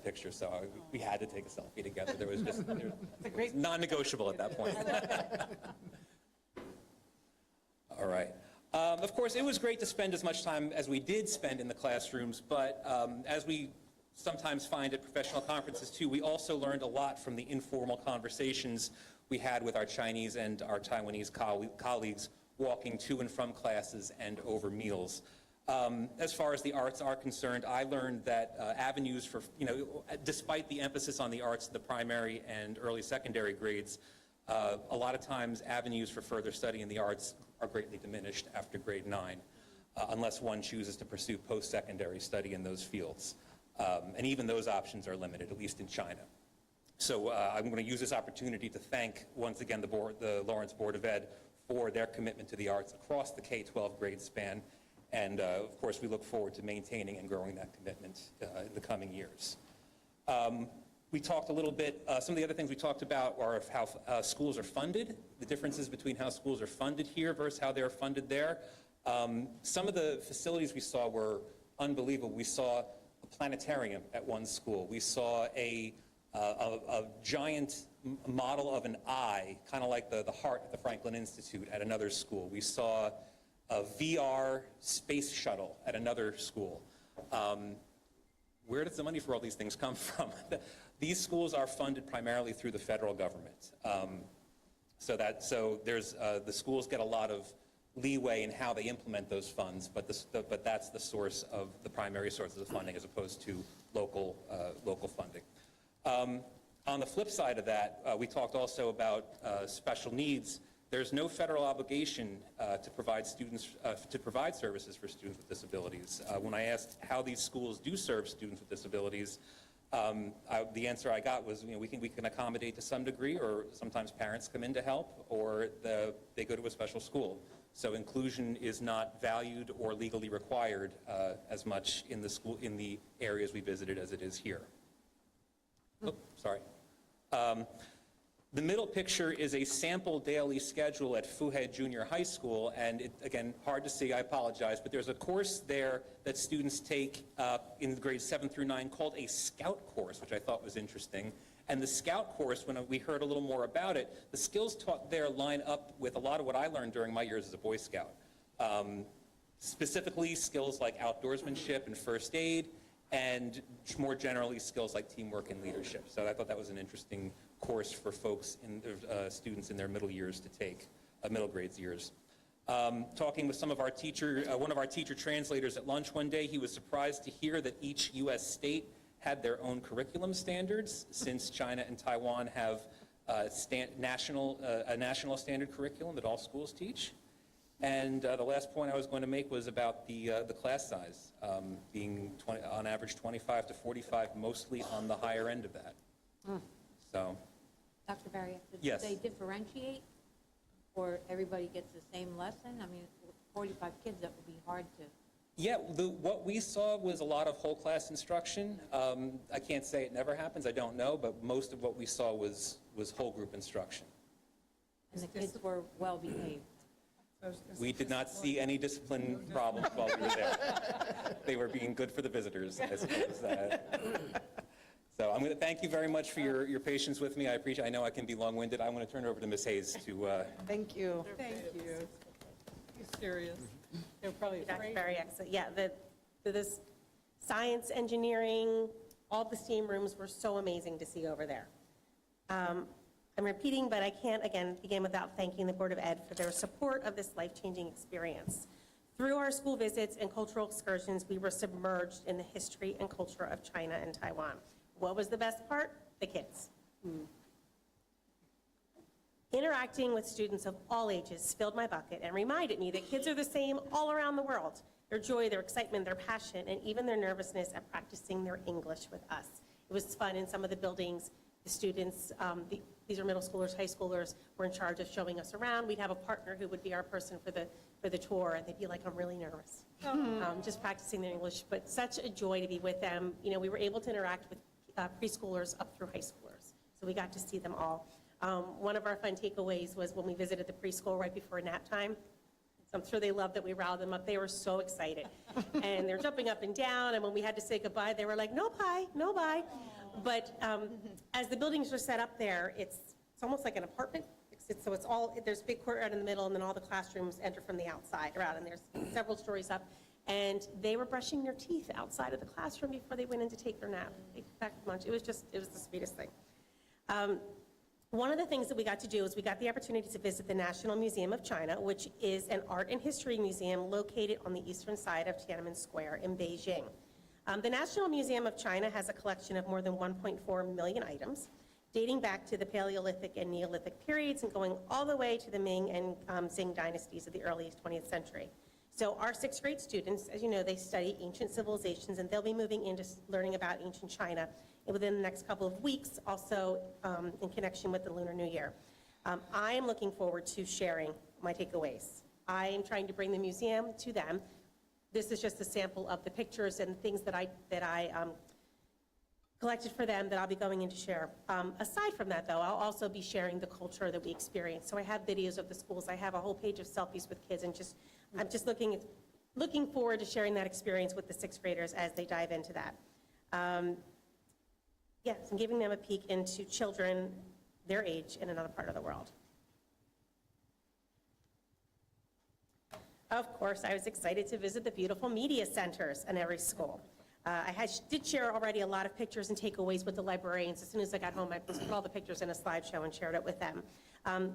picture, so we had to take a selfie together. It was non-negotiable at that point. All right. Of course, it was great to spend as much time as we did spend in the classrooms, but as we sometimes find at professional conferences too, we also learned a lot from the informal conversations we had with our Chinese and our Taiwanese colleagues walking to and from classes and over meals. As far as the arts are concerned, I learned that avenues for, despite the emphasis on the arts in the primary and early secondary grades, a lot of times avenues for further study in the arts are greatly diminished after grade 9, unless one chooses to pursue post-secondary study in those fields. And even those options are limited, at least in China. So I'm going to use this opportunity to thank, once again, the Lawrence Board of Ed for their commitment to the arts across the K-12 grade span. And of course, we look forward to maintaining and growing that commitment in the coming years. We talked a little bit, some of the other things we talked about are how schools are funded, the differences between how schools are funded here versus how they're funded there. Some of the facilities we saw were unbelievable. We saw a planetarium at one school. We saw a giant model of an eye, kind of like the heart at the Franklin Institute at another school. We saw a VR space shuttle at another school. where does the money for all these things come from? These schools are funded primarily through the federal government. So there's, the schools get a lot of leeway in how they implement those funds, but that's the source of, the primary source of the funding as opposed to local funding. On the flip side of that, we talked also about special needs. There's no federal obligation to provide services for students with disabilities. When I asked how these schools do serve students with disabilities, the answer I got was, we can accommodate to some degree, or sometimes parents come in to help, or they go to a special school. So inclusion is not valued or legally required as much in the areas we visited as it is here. Oh, sorry. The middle picture is a sample daily schedule at Fuhe Junior High School, and again, hard to see, I apologize, but there's a course there that students take in grades 7 through 9 called a Scout course, which I thought was interesting. And the Scout course, when we heard a little more about it, the skills taught there line up with a lot of what I learned during my years as a Boy Scout. Specifically, skills like outdoorsmanship and first aid, and more generally, skills like teamwork and leadership. So I thought that was an interesting course for folks, students in their middle years to take, middle grades years. Talking with some of our one of our teacher translators at lunch one day, he was surprised to hear that each U.S. state had their own curriculum standards, since China and Taiwan have a national standard curriculum that all schools teach. And the last point I was going to make was about the class size, being on average 25 to 45, mostly on the higher end of that. So, Dr. Barry, yes. Do they differentiate, or everybody gets the same lesson? I mean, 45 kids, that would be hard to... Yeah, what we saw was a lot of whole class instruction. I can't say it never happens, I don't know, but most of what we saw was whole group instruction. And the kids were well behaved. We did not see any discipline problems while we were there. They were being good for the visitors, I suppose. So I'm going to thank you very much for your patience with me. I know I can be long-winded. I want to turn it over to Ms. Hayes to... Thank you. Thank you. You're serious. They're probably Dr. afraid. Barry, excellent. Yeah, this science, engineering, all the STEAM rooms were so amazing to see over there. I'm repeating, but I can't, again, begin without thanking the Board of Ed for their support of this life-changing experience. Through our school visits and cultural excursions, we were submerged in the history and culture of China and Taiwan. What was the best part? The kids. Interacting with students of all ages filled my bucket and reminded me that kids are the same all around the world. Their joy, their excitement, their passion, and even their nervousness at practicing their English with us. It was fun in some of the buildings. The students, these are middle schoolers, high schoolers, were in charge of showing us around. We'd have a partner who would be our person for the tour, and they'd be like, I'm really nervous, just practicing their English. But such a joy to be with them. You know, we were able to interact with preschoolers up through high schoolers, so we got to see them all. One of our fun takeaways was when we visited the preschool right before nap time. So I'm sure they loved that we riled them up. They were so excited. And they're jumping up and down, and when we had to say goodbye, they were like, no bye, no bye. But as the buildings are set up there, it's almost like an apartment. So it's all, there's a big courtyard in the middle, and then all the classrooms enter from the outside around, and there's several stories up. And they were brushing their teeth outside of the classroom before they went in to take their nap. They packed lunch. It was the sweetest thing. One of the things that we got to do is we got the opportunity to visit the National Museum of China, which is an art and history museum located on the eastern side of Tiananmen Square in Beijing. The National Museum of China has a collection of more than 1.4 million items, dating back to the Paleolithic and Neolithic periods and going all the way to the Ming and Qing dynasties of the early 20th century. So our sixth grade students, as you know, they study ancient civilizations, and they'll be moving into learning about ancient China within the next couple of weeks, also in connection with the Lunar New Year. I am looking forward to sharing my takeaways. I am trying to bring the museum to them. This is just a sample of the pictures and things that I collected for them that I'll be going in to share. Aside from that, though, I'll also be sharing the culture that we experience. So I have videos of the schools. I have a whole page of selfies with kids, and I'm just looking forward to sharing that experience with the sixth graders as they dive into that. Yes, and giving them a peek into children their age in another part of the world. Of course, I was excited to visit the beautiful media centers in every school. Did share already a lot of pictures and takeaways with the librarians. As soon as I got home, I put all the pictures in a slideshow and shared it with them.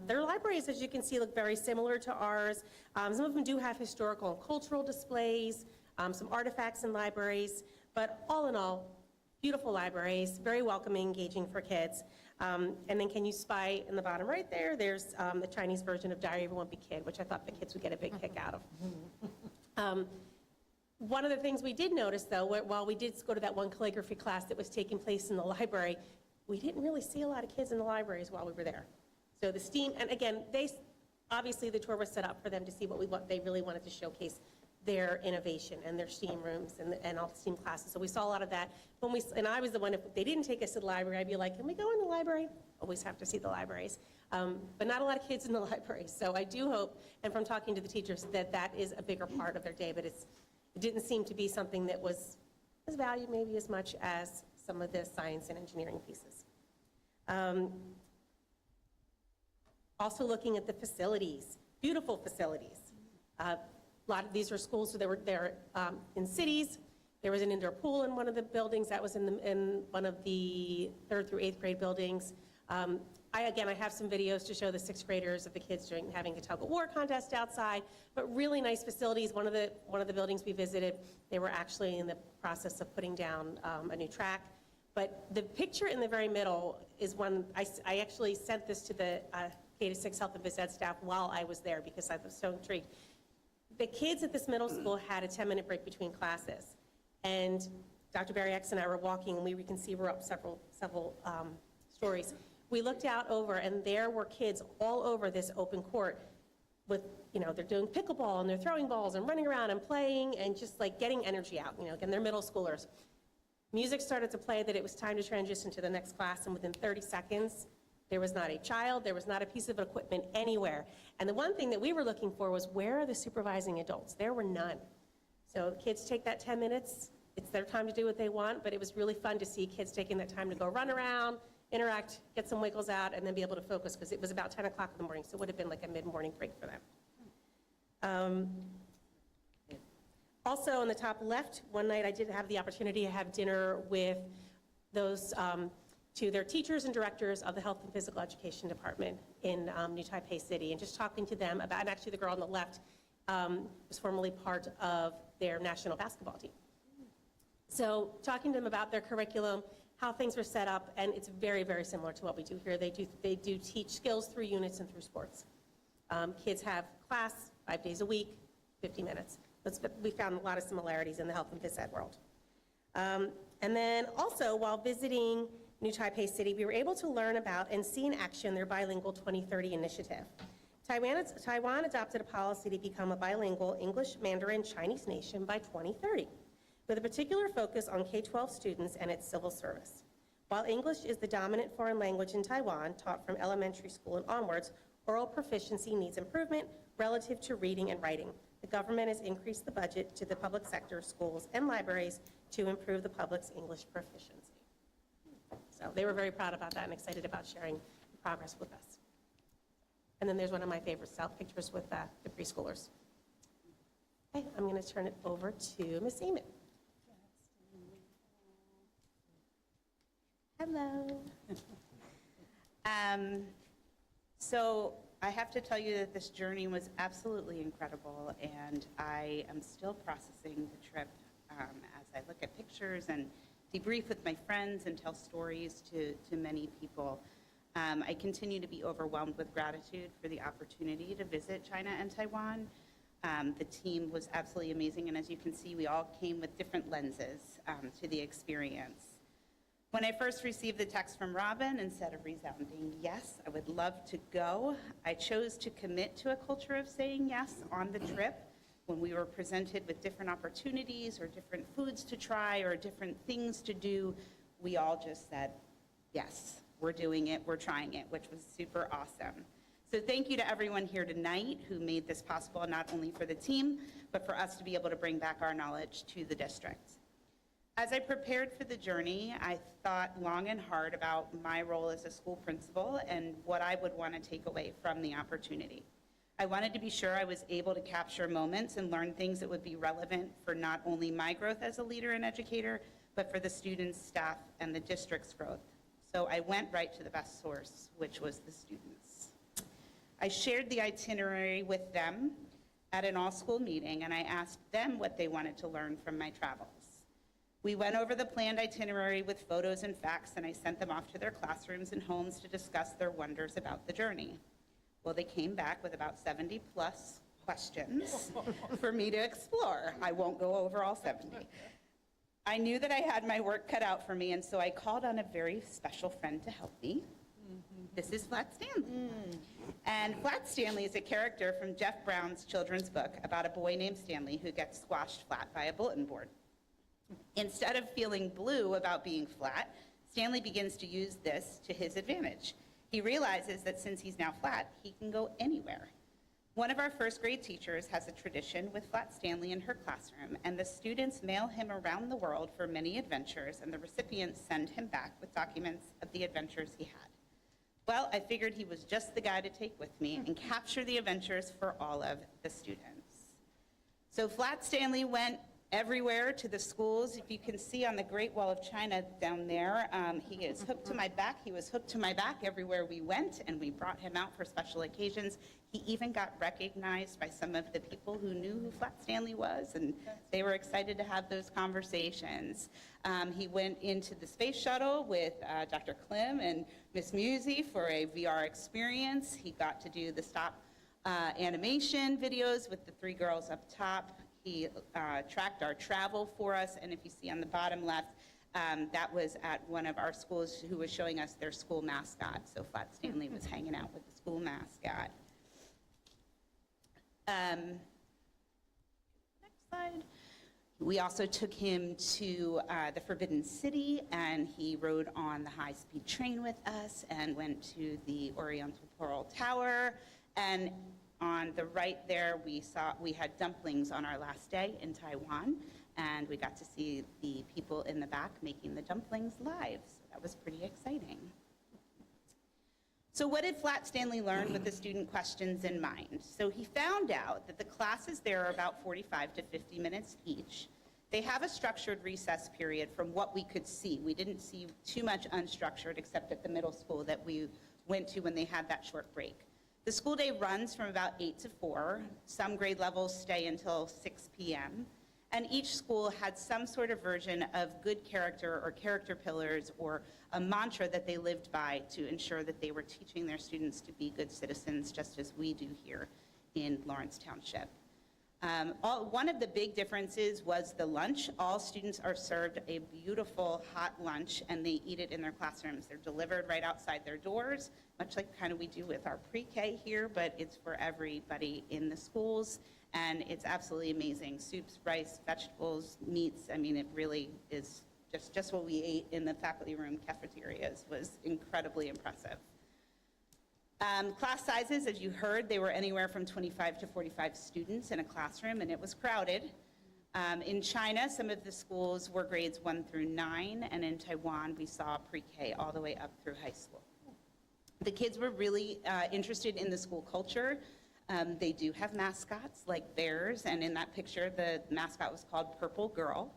Their libraries, as you can see, look very similar to ours. Some of them do have historical and cultural displays, some artifacts in libraries, but all in all, beautiful libraries, very welcoming, engaging for kids. And then can you spy in the bottom right there, there's the Chinese version of Diary of a Wimpy Kid, which I thought the kids would get a big kick out of. One of the things we did notice, though, while we did go to that one calligraphy class that was taking place in the library, we didn't really see a lot of kids in the libraries while we were there. So the STEAM, and again, obviously the tour was set up for them to see what they really wanted to showcase their innovation and their STEAM rooms and all the STEAM classes. So we saw a lot of that. And I was the one, if they didn't take us to the library, I'd be like, can we go in the library? Always have to see the libraries. But not a lot of kids in the library. So I do hope, and from talking to the teachers, that is a bigger part of their day, but it didn't seem to be something that was as valued maybe as much as some of the science and engineering pieces. Also looking at the facilities, beautiful facilities. A lot of these are schools, so they were in cities. There was an indoor pool in one of the buildings. That was in one of the 3rd through 8th grade buildings. I have some videos to show the 6th graders of the kids having a tug of war contest outside, but really nice facilities. One of the buildings we visited, they were actually in the process of putting down a new track. But the picture in the very middle is one, I actually sent this to the K-6 health and phys ed staff while I was there because I was so intrigued. The kids at this middle school had a 10-minute break between classes. And Dr. Barry X and I were walking, and we can see we're up several stories. We looked out over, and there were kids all over this open court with, they're doing pickleball, and they're throwing balls, and running around, and playing, and just like getting energy out, again, they're middle schoolers. Music started to play that it was time to transition to the next class, and within 30 seconds, there was not a child, there was not a piece of equipment anywhere. And the one thing that we were looking for was, where are the supervising adults? There were none. So the kids take that 10 minutes, it's their time to do what they want, but it was really fun to see kids taking that time to go run around, interact, get some wiggles out, and then be able to focus, because it was about 10 o'clock in the morning, so it would have been like a mid-morning break for them. Also, on the top left, one night I did have the opportunity to have dinner with those their teachers and directors of the Health and Physical Education Department in New Taipei City, and just talking to them about, and actually the girl on the left was formerly part of their national basketball team. So talking to them about their curriculum, how things were set up, and it's very, very similar to what we do here. They do teach skills through units and through sports. Kids have class 5 days a week, 50 minutes. We found a lot of similarities in the health and phys ed world. And then also, while visiting New Taipei City, we were able to learn about and see in action their bilingual 2030 initiative. Taiwan adopted a policy to become a bilingual English, Mandarin, Chinese nation by 2030, with a particular focus on K-12 students and its civil service. While English is the dominant foreign language in Taiwan, taught from elementary school and onwards, oral proficiency needs improvement relative to reading and writing. The government has increased the budget to the public sector, schools, and libraries to improve the public's English proficiency. So they were very proud about that and excited about sharing the progress with us. And then there's one of my favorite pictures with the preschoolers. Okay, I'm going to turn it over to Ms. Eamon. Hello. So I have to tell you that this journey was absolutely incredible, and I am still processing the trip as I look at pictures and debrief with my friends and tell stories to many people. I continue to be overwhelmed with gratitude for the opportunity to visit China and Taiwan. The team was absolutely amazing, and as you can see, we all came with different lenses to the experience. When I first received the text from Robin and said a resounding yes, I would love to go, I chose to commit to a culture of saying yes on the trip. When we were presented with different opportunities or different foods to try or different things to do, we all just said, yes, we're doing it, we're trying it, which was super awesome. So thank you to everyone here tonight who made this possible, not only for the team, but for us to be able to bring back our knowledge to the district. As I prepared for the journey, I thought long and hard about my role as a school principal and what I would want to take away from the opportunity. I wanted to be sure I was able to capture moments and learn things that would be relevant for not only my growth as a leader and educator, but for the students, staff, and the district's growth. So I went right to the best source, which was the students. I shared the itinerary with them at an all-school meeting, and I asked them what they wanted to learn from my travels. We went over the planned itinerary with photos and facts, and I sent them off to their classrooms and homes to discuss their wonders about the journey. Well, they came back with about 70-plus questions for me to explore. I won't go over all 70. I knew that I had my work cut out for me, and so I called on a very special friend to help me. This is Flat Stanley. And Flat Stanley is a character from Jeff Brown's children's book about a boy named Stanley who gets squashed flat by a bulletin board. Instead of feeling blue about being flat, Stanley begins to use this to his advantage. He realizes that since he's now flat, he can go anywhere. One of our first grade teachers has a tradition with Flat Stanley in her classroom, and the students mail him around the world for many adventures, and the recipients send him back with documents of the adventures he had. Well, I figured he was just the guy to take with me and capture the adventures for all of the students. So Flat Stanley went everywhere to the schools. If you can see on the Great Wall of China down there, he is hooked to my back. He was hooked to my back everywhere we went, and we brought him out for special occasions. He even got recognized by some of the people who knew who Flat Stanley was, and they were excited to have those conversations. He went into the space shuttle with Dr. Klim and Miss Musi for a VR experience. He got to do the stop animation videos with the 3 girls up top. He tracked our travel for us, and if you see on the bottom left, that was at one of our schools who was showing us their school mascot. So Flat Stanley was hanging out with the school mascot. Next slide. We also took him to the Forbidden City, and he rode on the high-speed train with us and went to the Oriental Pearl Tower. And on the right there, we had dumplings on our last day in Taiwan, and we got to see the people in the back making the dumplings live. So that was pretty exciting. So what did Flat Stanley learn with the student questions in mind? So he found out that the classes there are about 45 to 50 minutes each. They have a structured recess period from what we could see. We didn't see too much unstructured except at the middle school that we went to when they had that short break. The school day runs from about 8 to 4. Some grade levels stay until 6 p.m. And each school had some sort of version of good character or character pillars or a mantra that they lived by to ensure that they were teaching their students to be good citizens, just as we do here in Lawrence Township. One of the big differences was the lunch. All students are served a beautiful hot lunch, and they eat it in their classrooms. They're delivered right outside their doors, much like kind of we do with our pre-K here, but it's for everybody in the schools, and it's absolutely amazing. Soups, rice, vegetables, meats. I mean, it really is just what we ate in the faculty room cafeterias was incredibly impressive. Class sizes, as you heard, they were anywhere from 25 to 45 students in a classroom, and it was crowded. In China, some of the schools were grades 1 through 9, and in Taiwan, we saw pre-K all the way up through high school. The kids were really interested in the school culture. They do have mascots like bears, and in that picture, the mascot was called Purple Girl.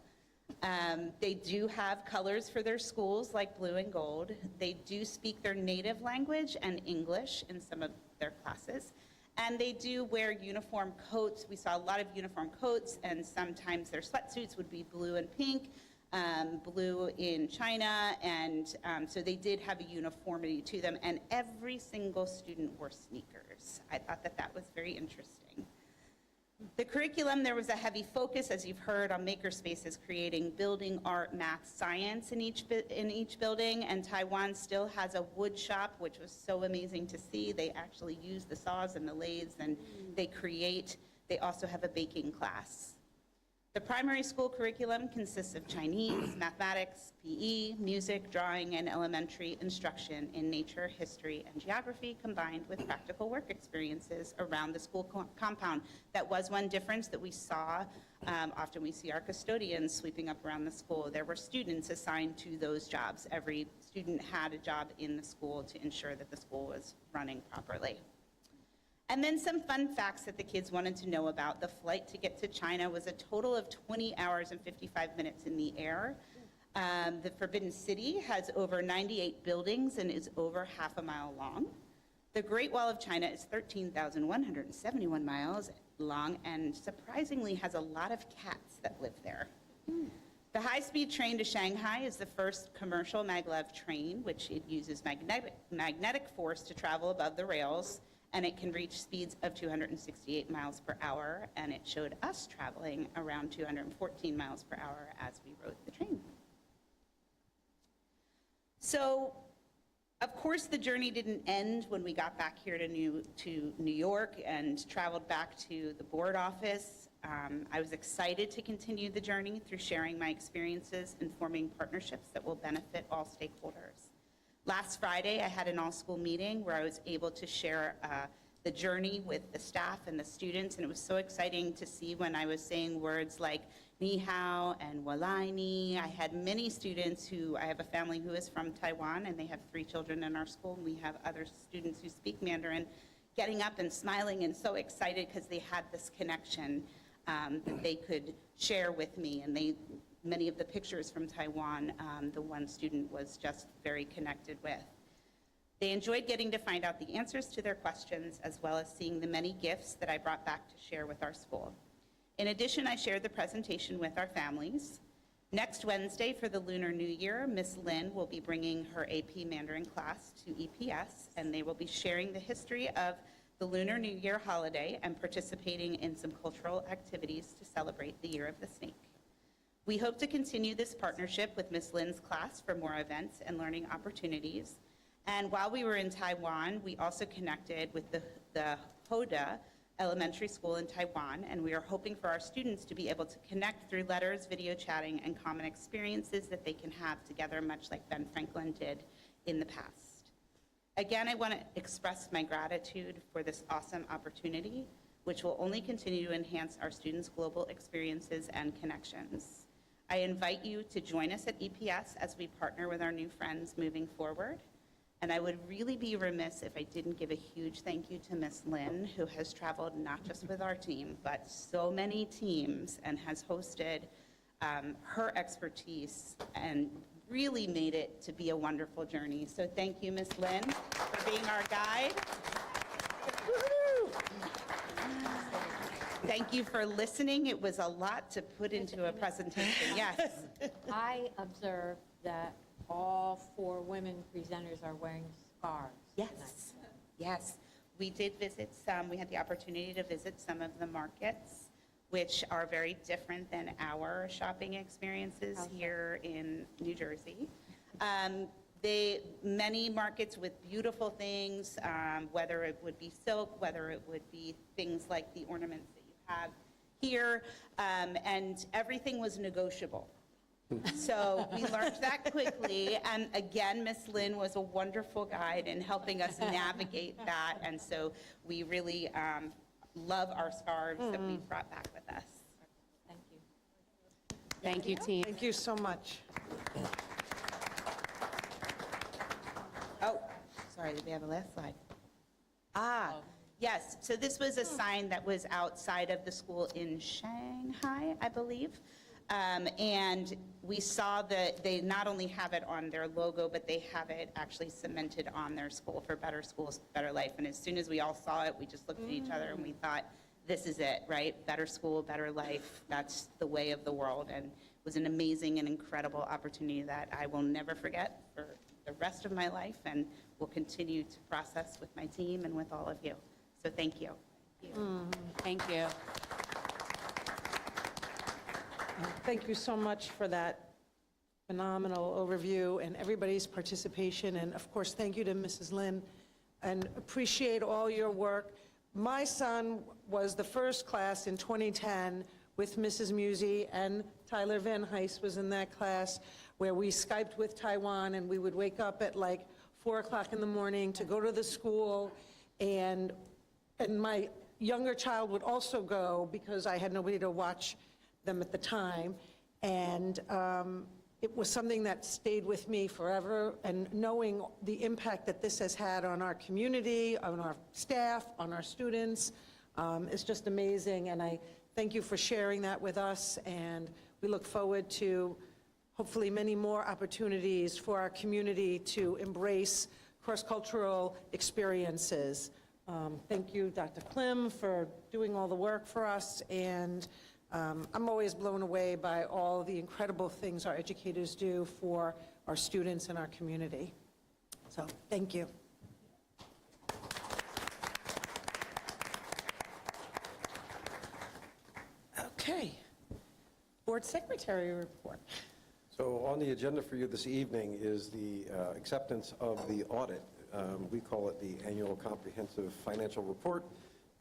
They do have colors for their schools like blue and gold. They do speak their native language and English in some of their classes. And they do wear uniform coats. We saw a lot of uniform coats, and sometimes their sweatsuits would be blue and pink, blue in China, and so they did have a uniformity to them, and every single student wore sneakers. I thought that that was very interesting. The curriculum, there was a heavy focus, as you've heard, on makerspaces, creating building, art, math, science in each building, and Taiwan still has a wood shop, which was so amazing to see. They actually use the saws and the lathes, and they create. They also have a baking class. The primary school curriculum consists of Chinese, mathematics, PE, music, drawing, and elementary instruction in nature, history, and geography, combined with practical work experiences around the school compound. That was one difference that we saw. Often we see our custodians sweeping up around the school. There were students assigned to those jobs. Every student had a job in the school to ensure that the school was running properly. And then some fun facts that the kids wanted to know about. The flight to get to China was a total of 20 hours and 55 minutes in the air. The Forbidden City has over 98 buildings and is over half a mile long. The Great Wall of China is 13,171 miles long and surprisingly has a lot of cats that live there. The high-speed train to Shanghai is the first commercial maglev train, which it uses magnetic force to travel above the rails, and it can reach speeds of 268 miles per hour, and it showed us traveling around 214 miles per hour as we rode the train. So, of course, the journey didn't end when we got back here to New York and traveled back to the board office. I was excited to continue the journey through sharing my experiences and forming partnerships that will benefit all stakeholders. Last Friday, I had an all-school meeting where I was able to share the journey with the staff and the students, and it was so exciting to see when I was saying words like ni hao and walaini. I had many students I have a family who is from Taiwan, and they have 3 children in our school, and we have other students who speak Mandarin, getting up and smiling and so excited because they had this connection that they could share with me. And many of the pictures from Taiwan, the one student was just very connected with. They enjoyed getting to find out the answers to their questions, as well as seeing the many gifts that I brought back to share with our school. In addition, I shared the presentation with our families. Next Wednesday for the Lunar New Year, Ms. Lin will be bringing her AP Mandarin class to EPS, and they will be sharing the history of the Lunar New Year holiday and participating in some cultural activities to celebrate the Year of the Snake. We hope to continue this partnership with Ms. Lin's class for more events and learning opportunities. And while we were in Taiwan, we also connected with the Hoda Elementary School in Taiwan, and we are hoping for our students to be able to connect through letters, video chatting, and common experiences that they can have together, much like Ben Franklin did in the past. Again, I want to express my gratitude for this awesome opportunity, which will only continue to enhance our students' global experiences and connections. I invite you to join us at EPS as we partner with our new friends moving forward. And I would really be remiss if I didn't give a huge thank you to Ms. Lin, who has traveled not just with our team, but so many teams and has hosted her expertise and really made it to be a wonderful journey. So thank you, Ms. Lin, for being our guide. Woo-hoo! Thank you for listening. It was a lot to put into a presentation. Yes. I observed that all 4 women presenters are wearing scarves. Yes, yes. We did visit some, we had the opportunity to visit some of the markets, which are very different than our shopping experiences here in New Jersey. Many markets with beautiful things, whether it would be silk, whether it would be things like the ornaments that you have here, and everything was negotiable. So we learned that quickly, and again, Ms. Lin was a wonderful guide in helping us navigate that, and so we really love our scarves that we brought back with us. Thank you. Thank you, team. Thank you so much. Oh, sorry, did we have a last slide? Yes, so this was a sign that was outside of the school in Shanghai, I believe. And we saw that they not only have it on their logo, but they have it actually cemented on their school for Better Schools, Better Life. And as soon as we all saw it, we just looked at each other and we thought, this is it, right? Better school, better life. That's the way of the world. And it was an amazing and incredible opportunity that I will never forget for the rest of my life and will continue to process with my team and with all of you. So thank you. Thank you. Thank you so much for that phenomenal overview and everybody's participation. And of course, thank you to Mrs. Lin, and appreciate all your work. My son was the first class in 2010 with Mrs. Musey, and Tyler Van Heist was in that class where we Skyped with Taiwan, and we would wake up at like 4 o'clock in the morning to go to the school, and my younger child would also go because I had nobody to watch them at the time. And it was something that stayed with me forever, and knowing the impact that this has had on our community, on our staff, on our students, is just amazing, and I thank you for sharing that with us, and we look forward to hopefully many more opportunities for our community to embrace cross-cultural experiences. Thank you, Dr. Klim, for doing all the work for us, and I'm always blown away by all the incredible things our educators do for our students and our community. So, thank you. Okay. Board Secretary report. So on the agenda for you this evening is the acceptance of the audit. We call it the Annual Comprehensive Financial Report,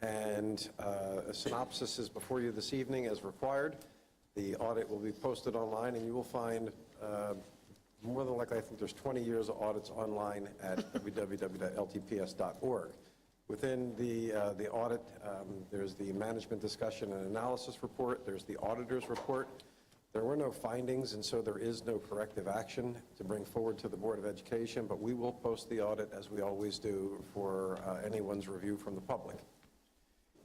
and a synopsis is before you this evening as required. The audit will be posted online, and you will find more than likely, I think there's 20 years of audits online at www.ltps.org. Within the audit, there's the management discussion and analysis report, there's the auditor's report. There were no findings, and so there is no corrective action to bring forward to the Board of Education, but we will post the audit, as we always do, for anyone's review from the public.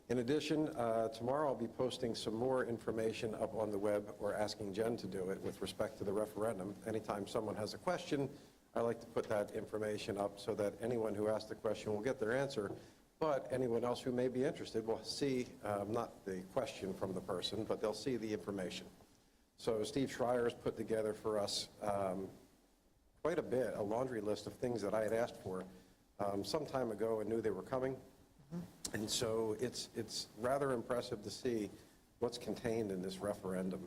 In addition, tomorrow I'll be posting some more information up on the web, or asking Jen to do it with respect to the referendum. Anytime someone has a question, I like to put that information up so that anyone who asks the question will get their answer, but anyone else who may be interested will see, not the question from the person, but they'll see the information. So Steve Schreier has put together for us quite a bit, a laundry list of things that I had asked for some time ago and knew they were coming. And so it's rather impressive to see what's contained in this referendum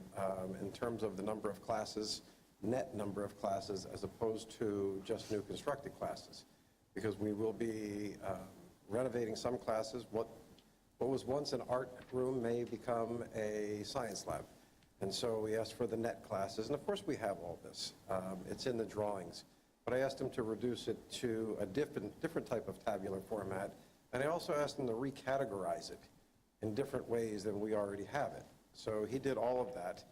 in terms of the number of classes, net number of classes, as opposed to just new constructed classes. Because we will be renovating some classes. What was once an art room may become a science lab. And so we asked for the net classes, and of course we have all this. It's in the drawings. But I asked him to reduce it to a different type of tabular format, and I also asked him to recategorize it in different ways than we already have it. So he did all of that,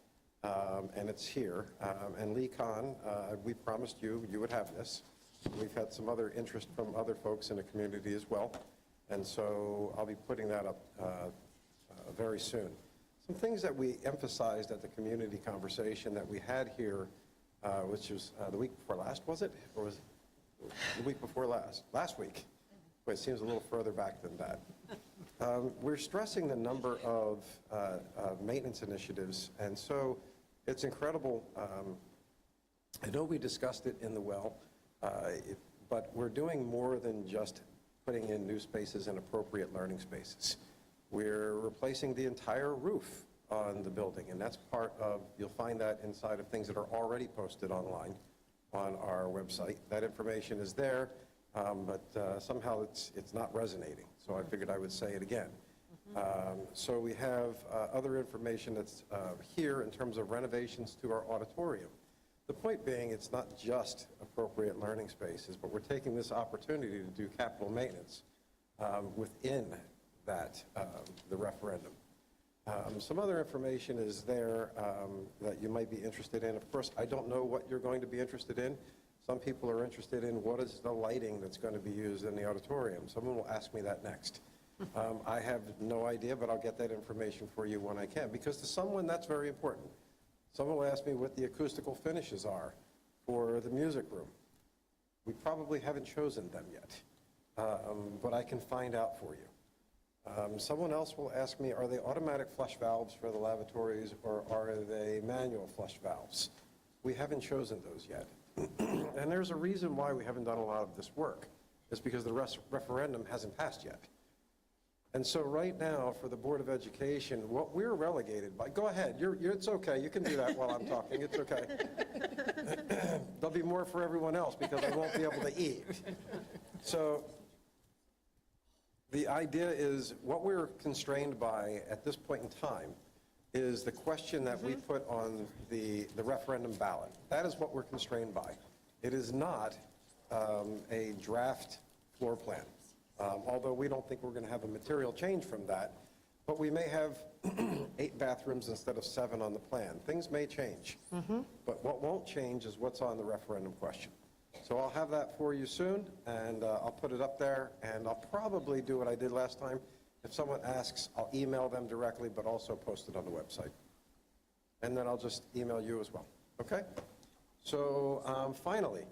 and it's here. And Lee Kahn, we promised you would have this. We've had some other interest from other folks in the community as well, and so I'll be putting that up very soon. Some things that we emphasized at the community conversation that we had here, which was the week before last, was it? Or was it the week before last? Last week. But it seems a little further back than that. We're stressing the number of maintenance initiatives, and so it's incredible. I know we discussed it in the well, but we're doing more than just putting in new spaces and appropriate learning spaces. We're replacing the entire roof on the building, and that's part of, you'll find that inside of things that are already posted online on our website. That information is there, but somehow it's not resonating, so I figured I would say it again. So we have other information that's here in terms of renovations to our auditorium. The point being, it's not just appropriate learning spaces, but we're taking this opportunity to do capital maintenance within that, the referendum. Some other information is there that you might be interested in. Of course, I don't know what you're going to be interested in. Some people are interested in what is the lighting that's going to be used in the auditorium. Someone will ask me that next. I have no idea, but I'll get that information for you when I can, because to someone that's very important. Someone will ask me what the acoustical finishes are for the music room. We probably haven't chosen them yet, but I can find out for you. Someone else will ask me, are they automatic flush valves for the lavatories, or are they manual flush valves? We haven't chosen those yet. And there's a reason why we haven't done a lot of this work. It's because the referendum hasn't passed yet. And so right now, for the Board of Education, what we're relegated by, go ahead, it's okay, you can do that while I'm talking, it's okay. There'll be more for everyone else because I won't be able to eat. So the idea is, what we're constrained by at this point in time is the question that we put on the referendum ballot. That is what we're constrained by. It is not a draft floor plan. Although we don't think we're going to have a material change from that, but we may have 8 bathrooms instead of 7 on the plan. Things may change. But what won't change is what's on the referendum question. So I'll have that for you soon, and I'll put it up there, and I'll probably do what I did last time. If someone asks, I'll email them directly, but also post it on the website. And then I'll just email you as well, okay? So finally,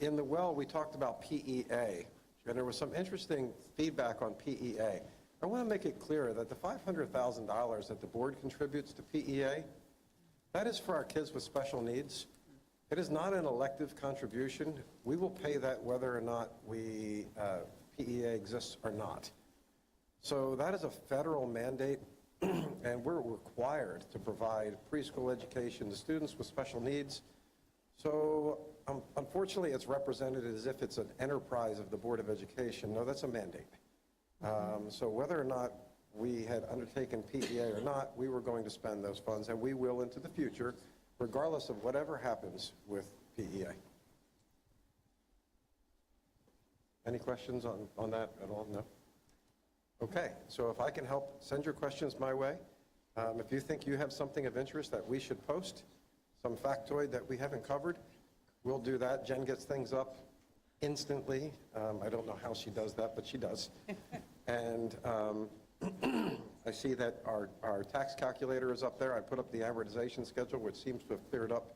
in the well, we talked about PEA, and there was some interesting feedback on PEA. I want to make it clear that the $500,000 that the board contributes to PEA, that is for our kids with special needs. It is not an elective contribution. We will pay that whether or not PEA exists or not. So that is a federal mandate, and we're required to provide preschool education to students with special needs. So unfortunately, it's represented as if it's an enterprise of the Board of Education. No, that's a mandate. So whether or not we had undertaken PEA or not, we were going to spend those funds, and we will into the future, regardless of whatever happens with PEA. Any questions on that at all? No? Okay, so if I can help, send your questions my way. If you think you have something of interest that we should post, some factoid that we haven't covered, we'll do that. Jen gets things up instantly. I don't know how she does that, but she does. And I see that our tax calculator is up there. I put up the amortization schedule, which seems to have cleared up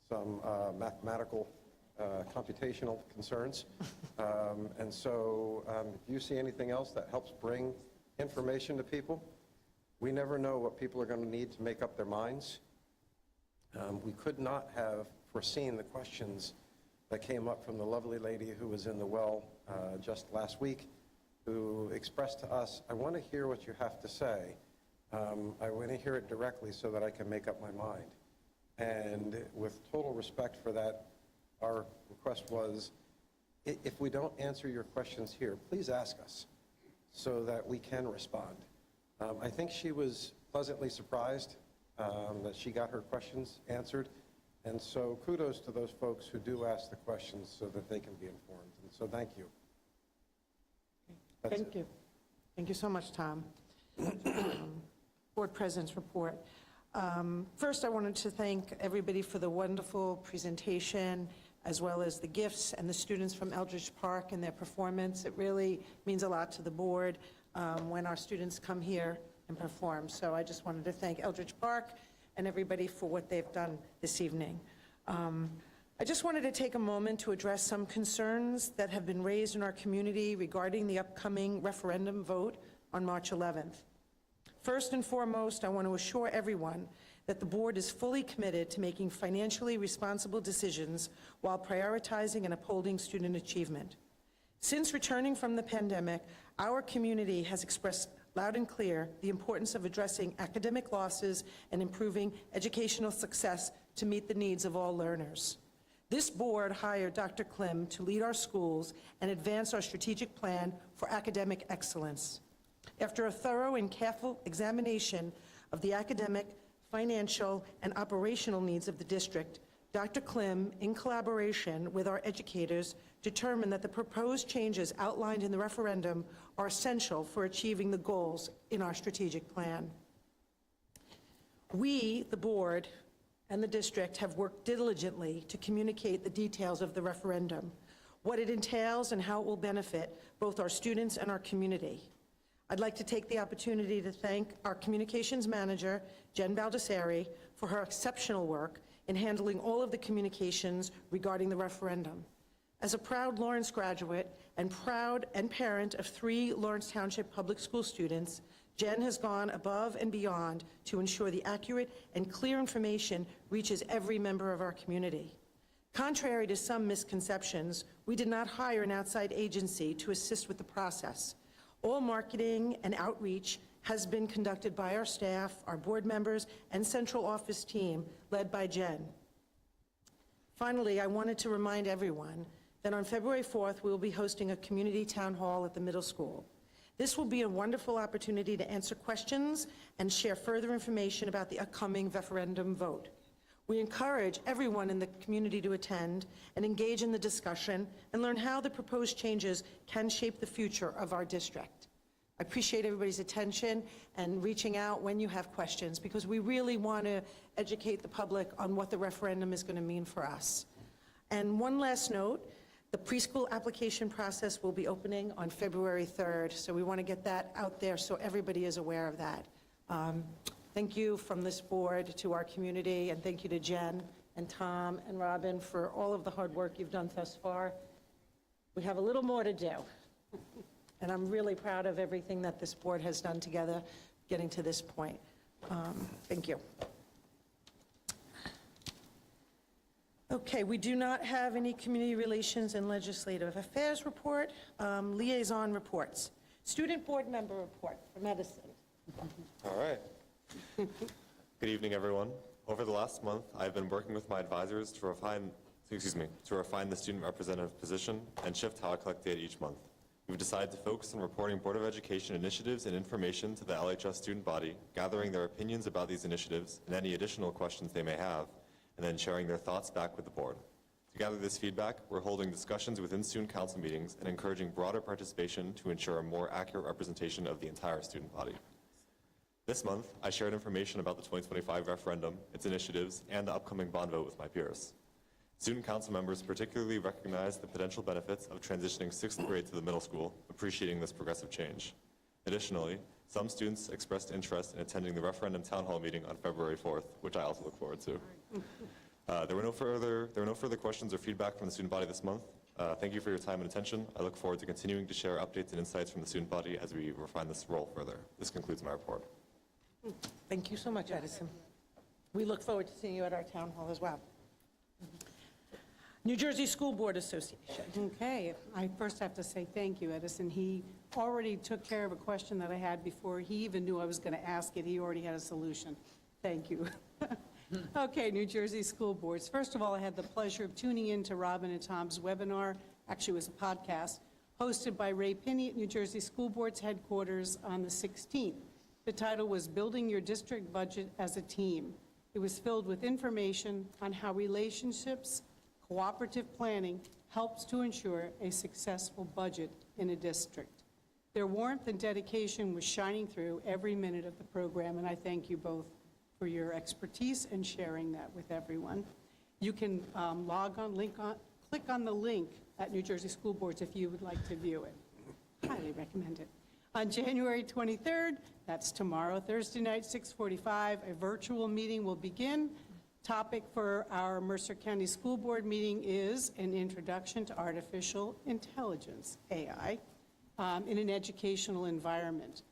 some mathematical computational concerns. And so if you see anything else that helps bring information to people, we never know what people are going to need to make up their minds. We could not have foreseen the questions that came up from the lovely lady who was in the well just last week, who expressed to us, I want to hear what you have to say. I want to hear it directly so that I can make up my mind. And with total respect for that, our request was, if we don't answer your questions here, please ask us so that we can respond. I think she was pleasantly surprised that she got her questions answered. And so kudos to those folks who do ask the questions so that they can be informed. And so thank you. Thank you. Thank you so much, Tom. Board President's report. First, I wanted to thank everybody for the wonderful presentation, as well as the gifts and the students from Eldridge Park and their performance. It really means a lot to the board when our students come here and perform. So I just wanted to thank Eldridge Park and everybody for what they've done this evening. I just wanted to take a moment to address some concerns that have been raised in our community regarding the upcoming referendum vote on March 11th. First and foremost, I want to assure everyone that the board is fully committed to making financially responsible decisions while prioritizing and upholding student achievement. Since returning from the pandemic, our community has expressed loud and clear the importance of addressing academic losses and improving educational success to meet the needs of all learners. This board hired Dr. Klim to lead our schools and advance our strategic plan for academic excellence. After a thorough and careful examination of the academic, financial, and operational needs of the district, Dr. Klim, in collaboration with our educators, determined that the proposed changes outlined in the referendum are essential for achieving the goals in our strategic plan. We, the board, and the district have worked diligently to communicate the details of the referendum, what it entails and how it will benefit both our students and our community. I'd like to take the opportunity to thank our communications manager, Jen Baldessari, for her exceptional work in handling all of the communications regarding the referendum. As a proud Lawrence graduate and parent of 3 Lawrence Township Public School students, Jen has gone above and beyond to ensure the accurate and clear information reaches every member of our community. Contrary to some misconceptions, we did not hire an outside agency to assist with the process. All marketing and outreach has been conducted by our staff, our board members, and central office team led by Jen. Finally, I wanted to remind everyone that on February 4th, we will be hosting a community town hall at the middle school. This will be a wonderful opportunity to answer questions and share further information about the upcoming referendum vote. We encourage everyone in the community to attend and engage in the discussion and learn how the proposed changes can shape the future of our district. I appreciate everybody's attention and reaching out when you have questions, because we really want to educate the public on what the referendum is going to mean for us. And one last note, the preschool application process will be opening on February 3rd, so we want to get that out there so everybody is aware of that. Thank you from this board to our community, and thank you to Jen and Tom and Robin for all of the hard work you've done thus far. We have a little more to do, and I'm really proud of everything that this board has done together getting to this point. Thank you. Okay, we do not have any community relations and legislative affairs report. Liaison reports. Student board member report from Edison. All right. Good evening, everyone. Over the last month, I've been working with my advisors to refine the student representative position and shift how I collect data each month. We've decided to focus on reporting Board of Education initiatives and information to the LHS student body, gathering their opinions about these initiatives and any additional questions they may have, and then sharing their thoughts back with the board. To gather this feedback, we're holding discussions within student council meetings and encouraging broader participation to ensure a more accurate representation of the entire student body. This month, I shared information about the 2025 referendum, its initiatives, and the upcoming bond vote with my peers. Student council members particularly recognized the potential benefits of transitioning 6th grade to the middle school, appreciating this progressive change. Additionally, some students expressed interest in attending the referendum town hall meeting on February 4th, which I also look forward to. There were no further questions or feedback from the student body this month. Thank you for your time and attention. I look forward to continuing to share updates and insights from the student body as we refine this role further. This concludes my report. Thank you so much, Edison. We look forward to seeing you at our town hall as well. New Jersey School Board Association. Okay, I first have to say thank you, Edison. He already took care of a question that I had before he even knew I was going to ask it. He already had a solution. Thank you. Okay, New Jersey School Boards. First of all, I had the pleasure of tuning in to Robin and Tom's webinar. Actually, it was a podcast hosted by Ray Pinney at New Jersey School Board's headquarters on the 16th. The title was Building Your District Budget as a Team. It was filled with information on how relationships, cooperative planning helps to ensure a successful budget in a district. Their warmth and dedication was shining through every minute of the program, and I thank you both for your expertise and sharing that with everyone. You can click on the link at New Jersey School Boards if you would like to view it. Highly recommend it. On January 23rd, that's tomorrow, Thursday night, 6:45, a virtual meeting will begin. Topic for our Mercer County School Board meeting is an introduction to artificial intelligence, AI, in an educational environment.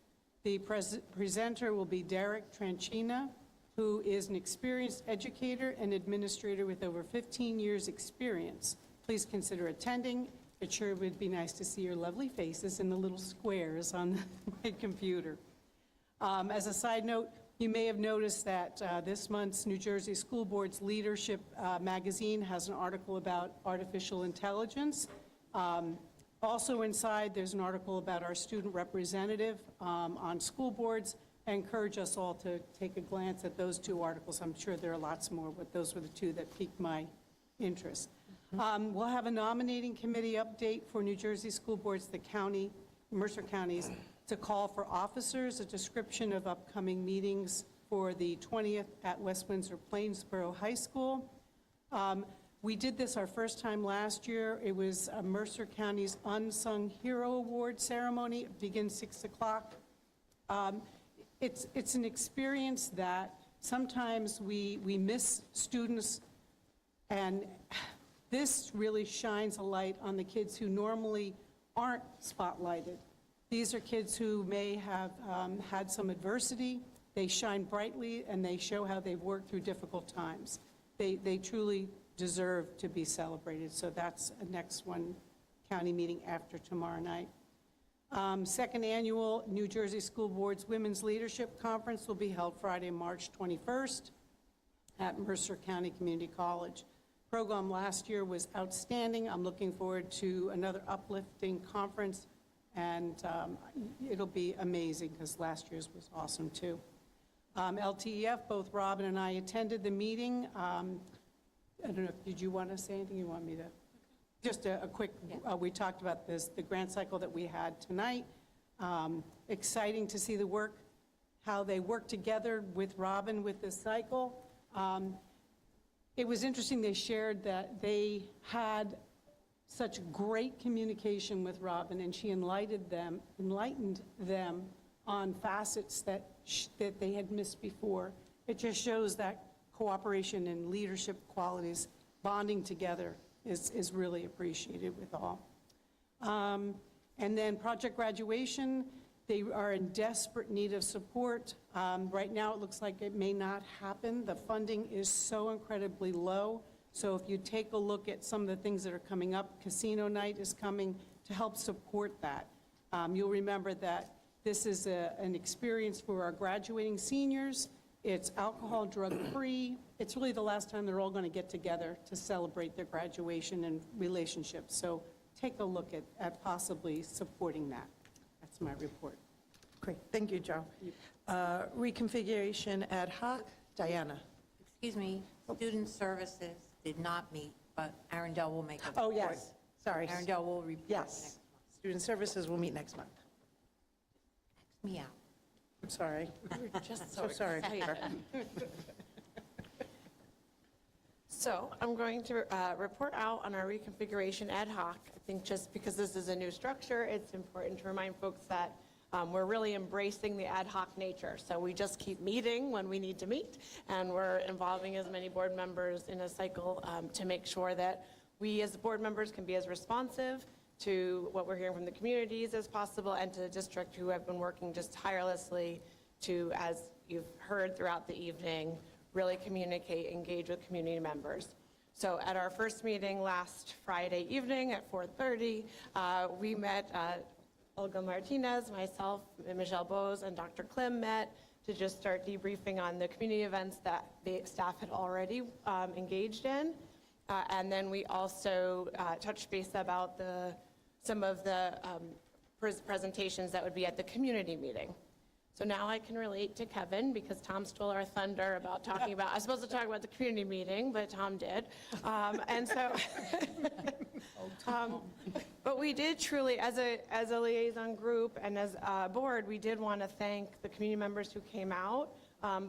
The presenter will be Derek Tranchina, who is an experienced educator and administrator with over 15 years' experience. Please consider attending. It sure would be nice to see your lovely faces in the little squares on my computer. As a side note, you may have noticed that this month's New Jersey School Board's Leadership magazine has an article about artificial intelligence. Also inside, there's an article about our student representative on school boards. I encourage us all to take a glance at those two articles. I'm sure there are lots more, but those were the two that piqued my interest. We'll have a nominating committee update for New Jersey School Boards, the county, Mercer counties, to call for officers, a description of upcoming meetings for the 20th at West Windsor Plainsboro High School. We did this our first time last year. It was Mercer County's Unsung Hero Award ceremony. It begins 6 o'clock. It's an experience that sometimes we miss students, and this really shines a light on the kids who normally aren't spotlighted. These are kids who may have had some adversity. They shine brightly, and they show how they've worked through difficult times. They truly deserve to be celebrated. So that's a next one, county meeting after tomorrow night. Second annual New Jersey School Board's Women's Leadership Conference will be held Friday, March 21st at Mercer County Community College. Program last year was outstanding. I'm looking forward to another uplifting conference, and it'll be amazing because last year's was awesome too. LTEF, both Robin and I attended the meeting. I don't know, did you want to say anything? You want me to? Just a quick, we talked about this, the grant cycle that we had tonight. Exciting to see the work, how they work together with Robin with this cycle. It was interesting, they shared that they had such great communication with Robin, and she enlightened them on facets that they had missed before. It just shows that cooperation and leadership qualities, bonding together is really appreciated with all. And then project graduation, they are in desperate need of support. Right now, it looks like it may not happen. The funding is so incredibly low. So if you take a look at some of the things that are coming up, Casino Night is coming to help support that. You'll remember that this is an experience for our graduating seniors. It's alcohol, drug-free. It's really the last time they're all going to get together to celebrate their graduation and relationships. So take a look at possibly supporting that. That's my report. Great, thank you, Joe. Reconfiguration ad hoc, Diana. Excuse me, student services did not meet, but Arundel will make a report. Oh, yes, sorry. Arundel will report next Yes, student services will meet next month. me out. I'm sorry. We're just So sorry. So I'm going to report out on our reconfiguration ad hoc. I think just because this is a new structure, it's important to remind folks that we're really embracing the ad hoc nature. So we just keep meeting when we need to meet, and we're involving as many board members in a cycle to make sure that we as board members can be as responsive to what we're hearing from the communities as possible, and to the district, who have been working just tirelessly to, as you've heard throughout the evening, really communicate, engage with community members. So at our first meeting last Friday evening at 4:30, we met, Olga Martinez, myself, Michelle Bose, and Dr. Klim met to just start debriefing on the community events that the staff had already engaged in. And then we also touched base about some of the presentations that would be at the community meeting. So now I can relate to Kevin, because Tom stole our thunder about talking about, I was supposed to talk about the community meeting, but Tom did. And so, but we did truly, as a liaison group and as a board, we did want to thank the community members who came out,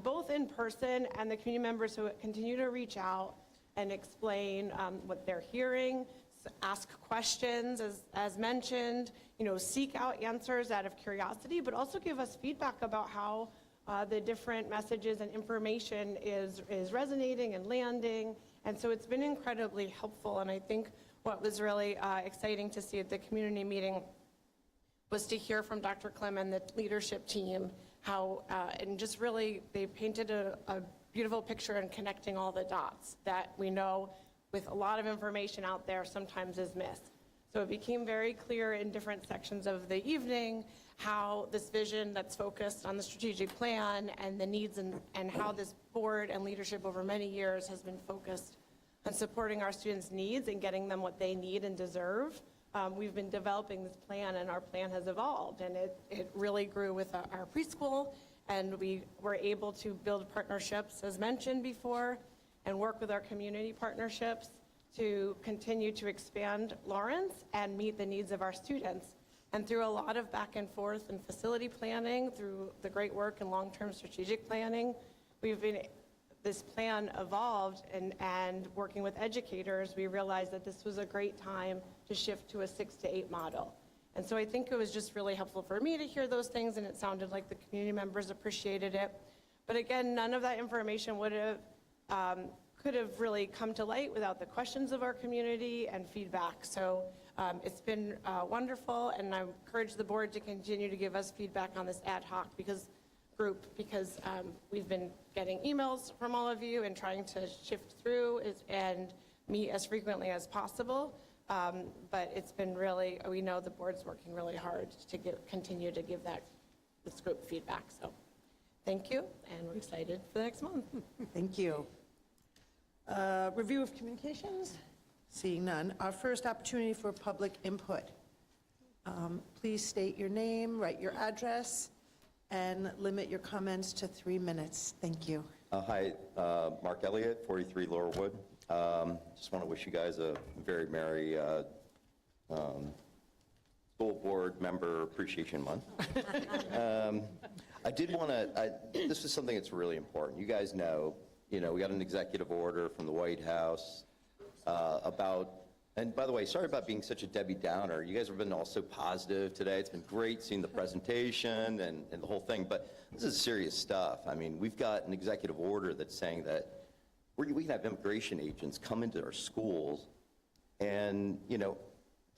both in person, and the community members who continue to reach out and explain what they're hearing, ask questions, as mentioned, seek out answers out of curiosity, but also give us feedback about how the different messages and information is resonating and landing. And so it's been incredibly helpful. And I think what was really exciting to see at the community meeting was to hear from Dr. Klim and the leadership team how, and just really, they painted a beautiful picture in connecting all the dots that we know with a lot of information out there sometimes is missed. So it became very clear in different sections of the evening how this vision that's focused on the strategic plan and the needs, and how this board and leadership over many years has been focused on supporting our students' needs and getting them what they need and deserve. We've been developing this plan, and our plan has evolved, and it really grew with our preschool, and we were able to build partnerships, as mentioned before, and work with our community partnerships to continue to expand Lawrence and meet the needs of our students. And through a lot of back and forth and facility planning, through the great work in long-term strategic planning, this plan evolved, and working with educators, we realized that this was a great time to shift to a 6-to-8 model. And so I think it was just really helpful for me to hear those things, and it sounded like the community members appreciated it. But again, none of that information could have really come to light without the questions of our community and feedback. So it's been wonderful, and I encourage the board to continue to give us feedback on this ad hoc group, because we've been getting emails from all of you and trying to shift through and meet as frequently as possible. But it's been really, we know the board's working really hard to continue to give this group feedback. So thank you, and we're excited for the next month. Thank you. Review of communications? Seeing none. Our first opportunity for public input. Please state your name, write your address, and limit your comments to 3 minutes. Thank you. Hi, Mark Elliott, 43 Laurelwood. Just want to wish you guys a very merry School Board Member Appreciation Month. I did want to, this is something that's really important. You guys know, we got an executive order from the White House about, and by the way, sorry about being such a Debbie Downer. You guys have been all so positive today. It's been great seeing the presentation and the whole thing, but this is serious stuff. I mean, we've got an executive order that's saying that we can have immigration agents come into our schools and,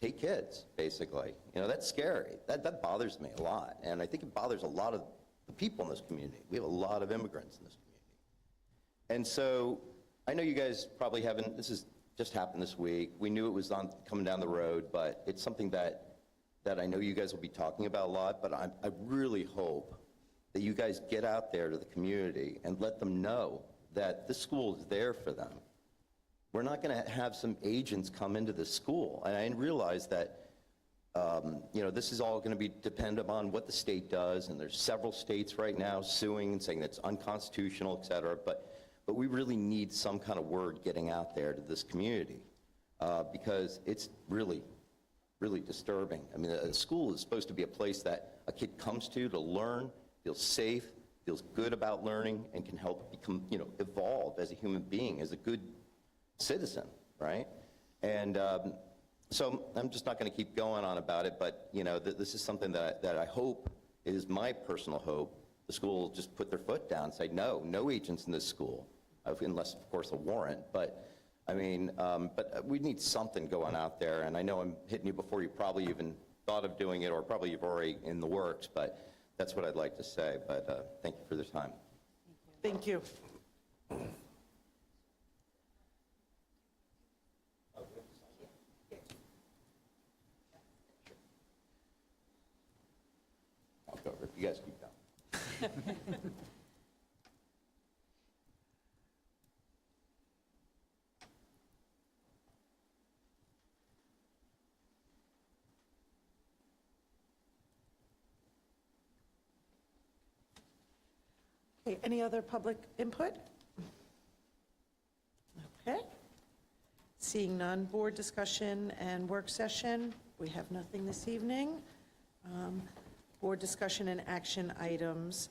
take kids, basically. That's scary. That bothers me a lot. And I think it bothers a lot of the people in this community. We have a lot of immigrants in this community. And so I know you guys probably haven't, this has just happened this week. We knew it was coming down the road, but it's something that I know you guys will be talking about a lot, but I really hope that you guys get out there to the community and let them know that this school is there for them. We're not going to have some agents come into the school. And I realize that, this is all going to be dependent upon what the state does, and there's several states right now suing and saying that's unconstitutional, et cetera, but we really need some kind of word getting out there to this community because it's really, really disturbing. I mean, a school is supposed to be a place that a kid comes to learn, feels safe, feels good about learning, and can help become, evolve as a human being, as a good citizen, right? And so I'm just not going to keep going on about it, but this is something that I hope, is my personal hope, the school will just put their foot down and say, no agents in this school, unless, of course, a warrant. But I mean, but we need something going out there, and I know I'm hitting you before you probably even thought of doing it, or probably you've already in the works, but that's what I'd like to say. But thank you for the time. Thank you. I'll go over it. You guys keep going. Okay, any other public input? Okay. Seeing none, board discussion and work session. We have nothing this evening. Board discussion and action items.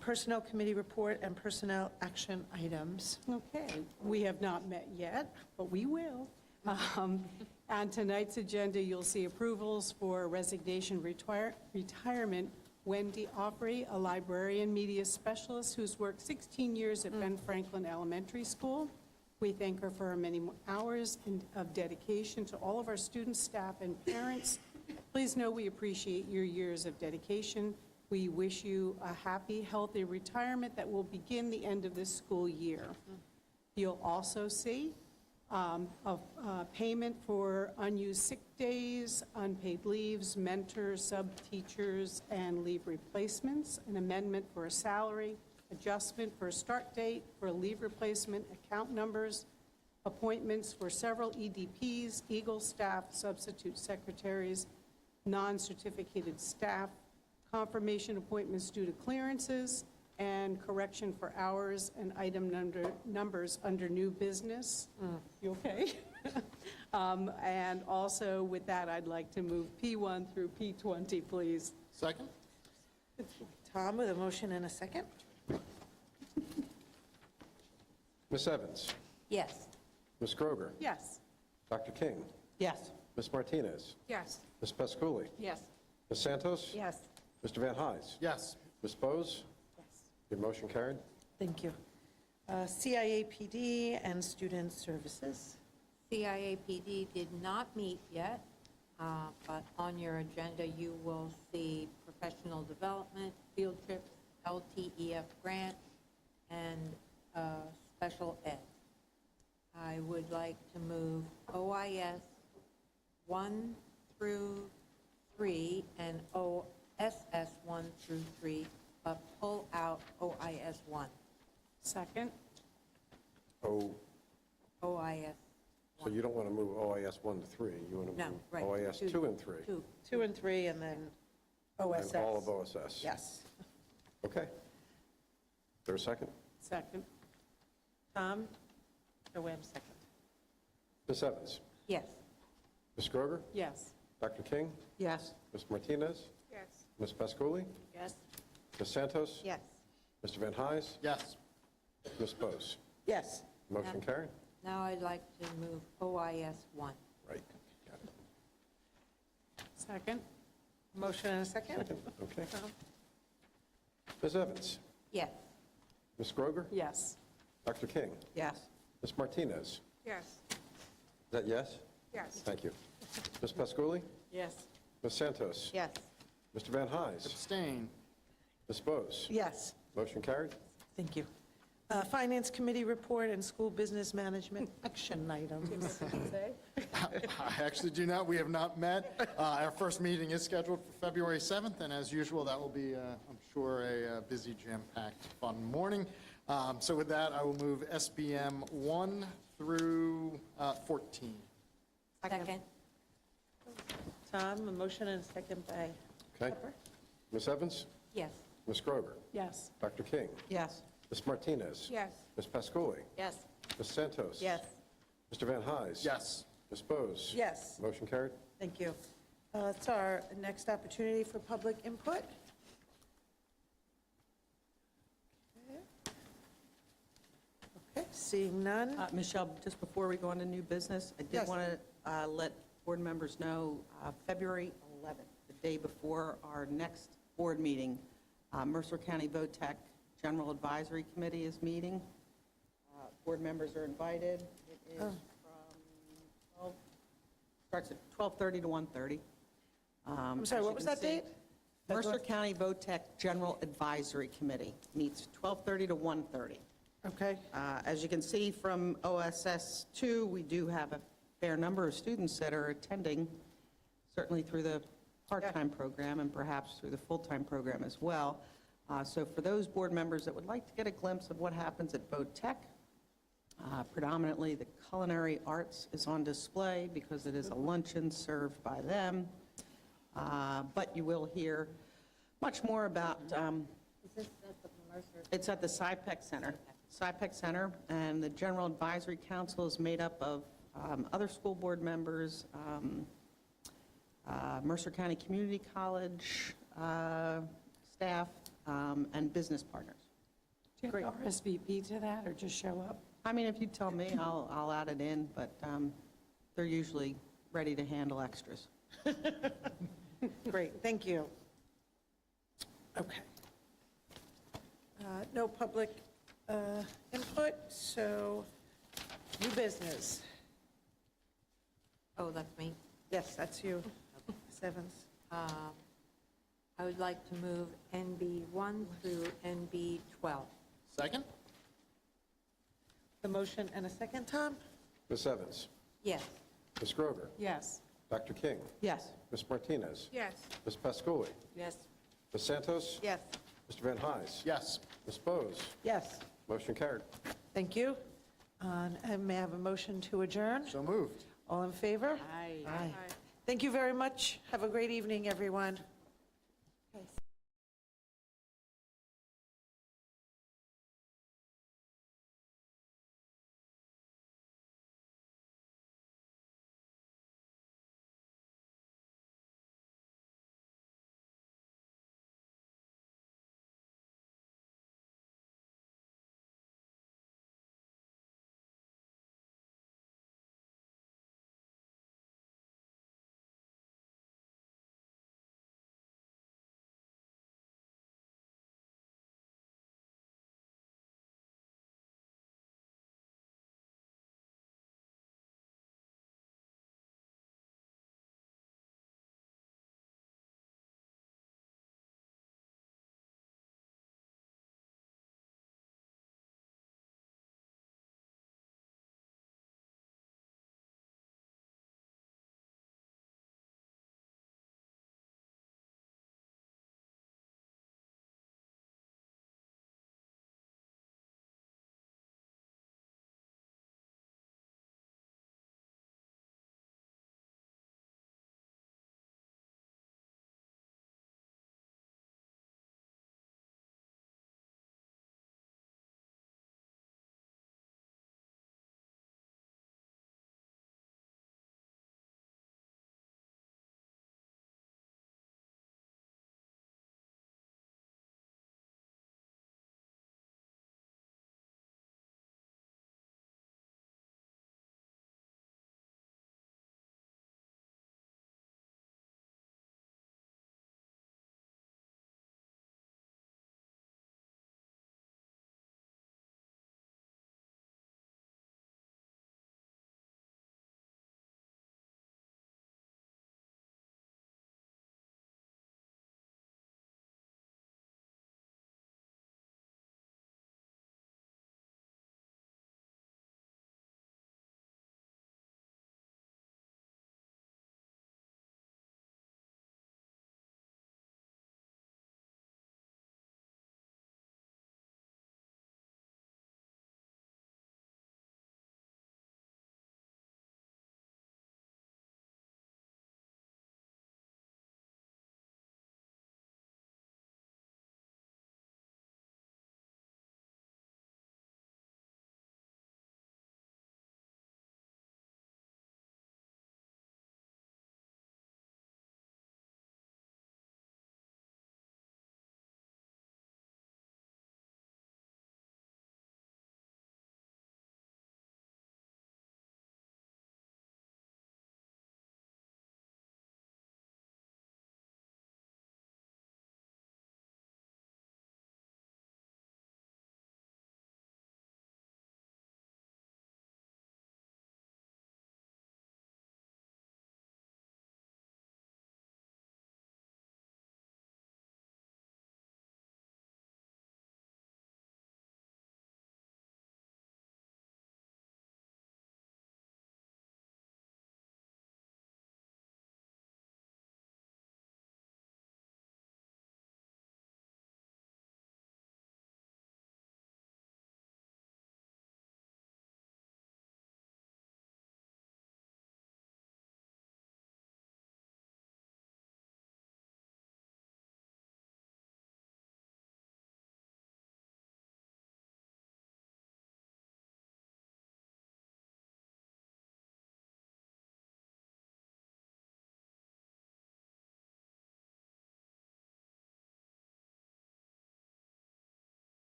Personnel committee report and personnel action items. Okay, we have not met yet, but we will. On tonight's agenda, you'll see approvals for resignation, retirement. Wendy Opry, a librarian media specialist who's worked 16 years at Ben Franklin Elementary School. We thank her for her many hours of dedication to all of our students, staff, and parents. Please know we appreciate your years of dedication. We wish you a happy, healthy retirement that will begin the end of this school year. You'll also see a payment for unused sick days, unpaid leaves, mentors, sub-teachers, and leave replacements, an amendment for a salary, adjustment for a start date, for a leave replacement, account numbers, appointments for several EDPs, Eagle staff, substitute secretaries, non-certificated staff, confirmation appointments due to clearances, and correction for hours and item numbers under new business. You okay? And also with that, I'd like to move P1 through P20, please. Second? Tom, with a motion and a second. Ms. Evans? Yes. Ms. Kroger? Yes. Dr. King? Yes. Ms. Martinez? Yes. Ms. Pasculi? Yes. Ms. Santos? Yes. Mr. Van Hise? Yes. Ms. Bose? Your motion carried. Thank you. CIAPD and student services. CIAPD did not meet yet, but on your agenda, you will see professional development, field trips, LTEF grant, and special ed. I would like to move OIS 1 through 3 and OSS 1 through 3, but pull out OIS 1. Second. Oh, OIS. so you don't want to move OIS 1 to 3. You want to No, move right. OIS 2 and 3. 2 and 3, and then OSS. And all of OSS. Yes. Okay. Is there a second? Second. Tom? Oh, wait a second. Ms. Evans? Yes. Ms. Kroger? Yes. Dr. King? Yes. Ms. Martinez? Yes. Ms. Pasculi? Yes. Ms. Santos? Yes. Mr. Van Hise? Yes. Ms. Bose? Yes. Motion carried. Now I'd like to move OIS 1. Right. Got it. Second. Motion and a second? Second, okay. Ms. Evans? Yes. Ms. Groger? Yes. Dr. King? Yes. Ms. Martinez? Yes. Is that yes? Yes. Thank you. Ms. Pasculi? Yes. Ms. Santos? Yes. Mr. Van Hise? Abstain. Ms. Bose? Yes. Motion carried. Thank you. Finance Committee report and school business management action items. I actually do not. We have not met. Our first meeting is scheduled for February 7th, and as usual, that will be, I'm sure, a busy, jam-packed, fun morning. So with that, I will move SBM 1 through 14. Second. Tom, a motion and a second by Okay. Pepper. Ms. Evans? Yes. Ms. Groger? Yes. Dr. King? Yes. Ms. Martinez? Yes. Ms. Pasculi? Yes. Ms. Santos? Yes. Mr. Van Hise? Yes. Ms. Bose? Yes. Motion carried. Thank you. It's our next opportunity for public input. Okay, seeing none. Michelle, just before we go on to new business, I Yes. did want to let board members know, February 11th, the day before our next board meeting, Mercer County VOTEC General Advisory Committee is meeting. Board members are invited. It is from 12, starts at 12:30 to 1:30. I'm sorry, what was that date? Mercer County VOTEC General Advisory Committee meets 12:30 to 1:30. Okay. As you can see from OSS 2, we do have a fair number of students that are attending, certainly through the part-time program and perhaps through the full-time program as well. So for those board members that would like to get a glimpse of what happens at VOTEC, predominantly the culinary arts is on display because it is a luncheon served by them. But you will hear much more about, Is this at the Mercer? it's at the SciPec Center, and the General Advisory Council is made up of other school board members, Mercer County Community College staff, and business partners. Do you have to RSVP to that, or just show up? I mean, if you tell me, I'll add it in, but they're usually ready to handle extras. Great, thank you. Okay. No public input, so new business. Oh, that's me. Yes, that's you, Ms. Evans. I would like to move NB 1 through NB 12. Second? The motion and a second, Tom? Ms. Evans? Yes. Ms. Groger? Yes. Dr. King? Yes. Ms. Martinez? Yes. Ms. Pasculi? Yes. Ms. Santos? Yes. Mr. Van Hise? Yes. Ms. Bose? Yes. Motion carried. Thank you. And may I have a motion to adjourn? So moved. All in favor? Aye. Aye. Thank you very much. Have a great evening, everyone.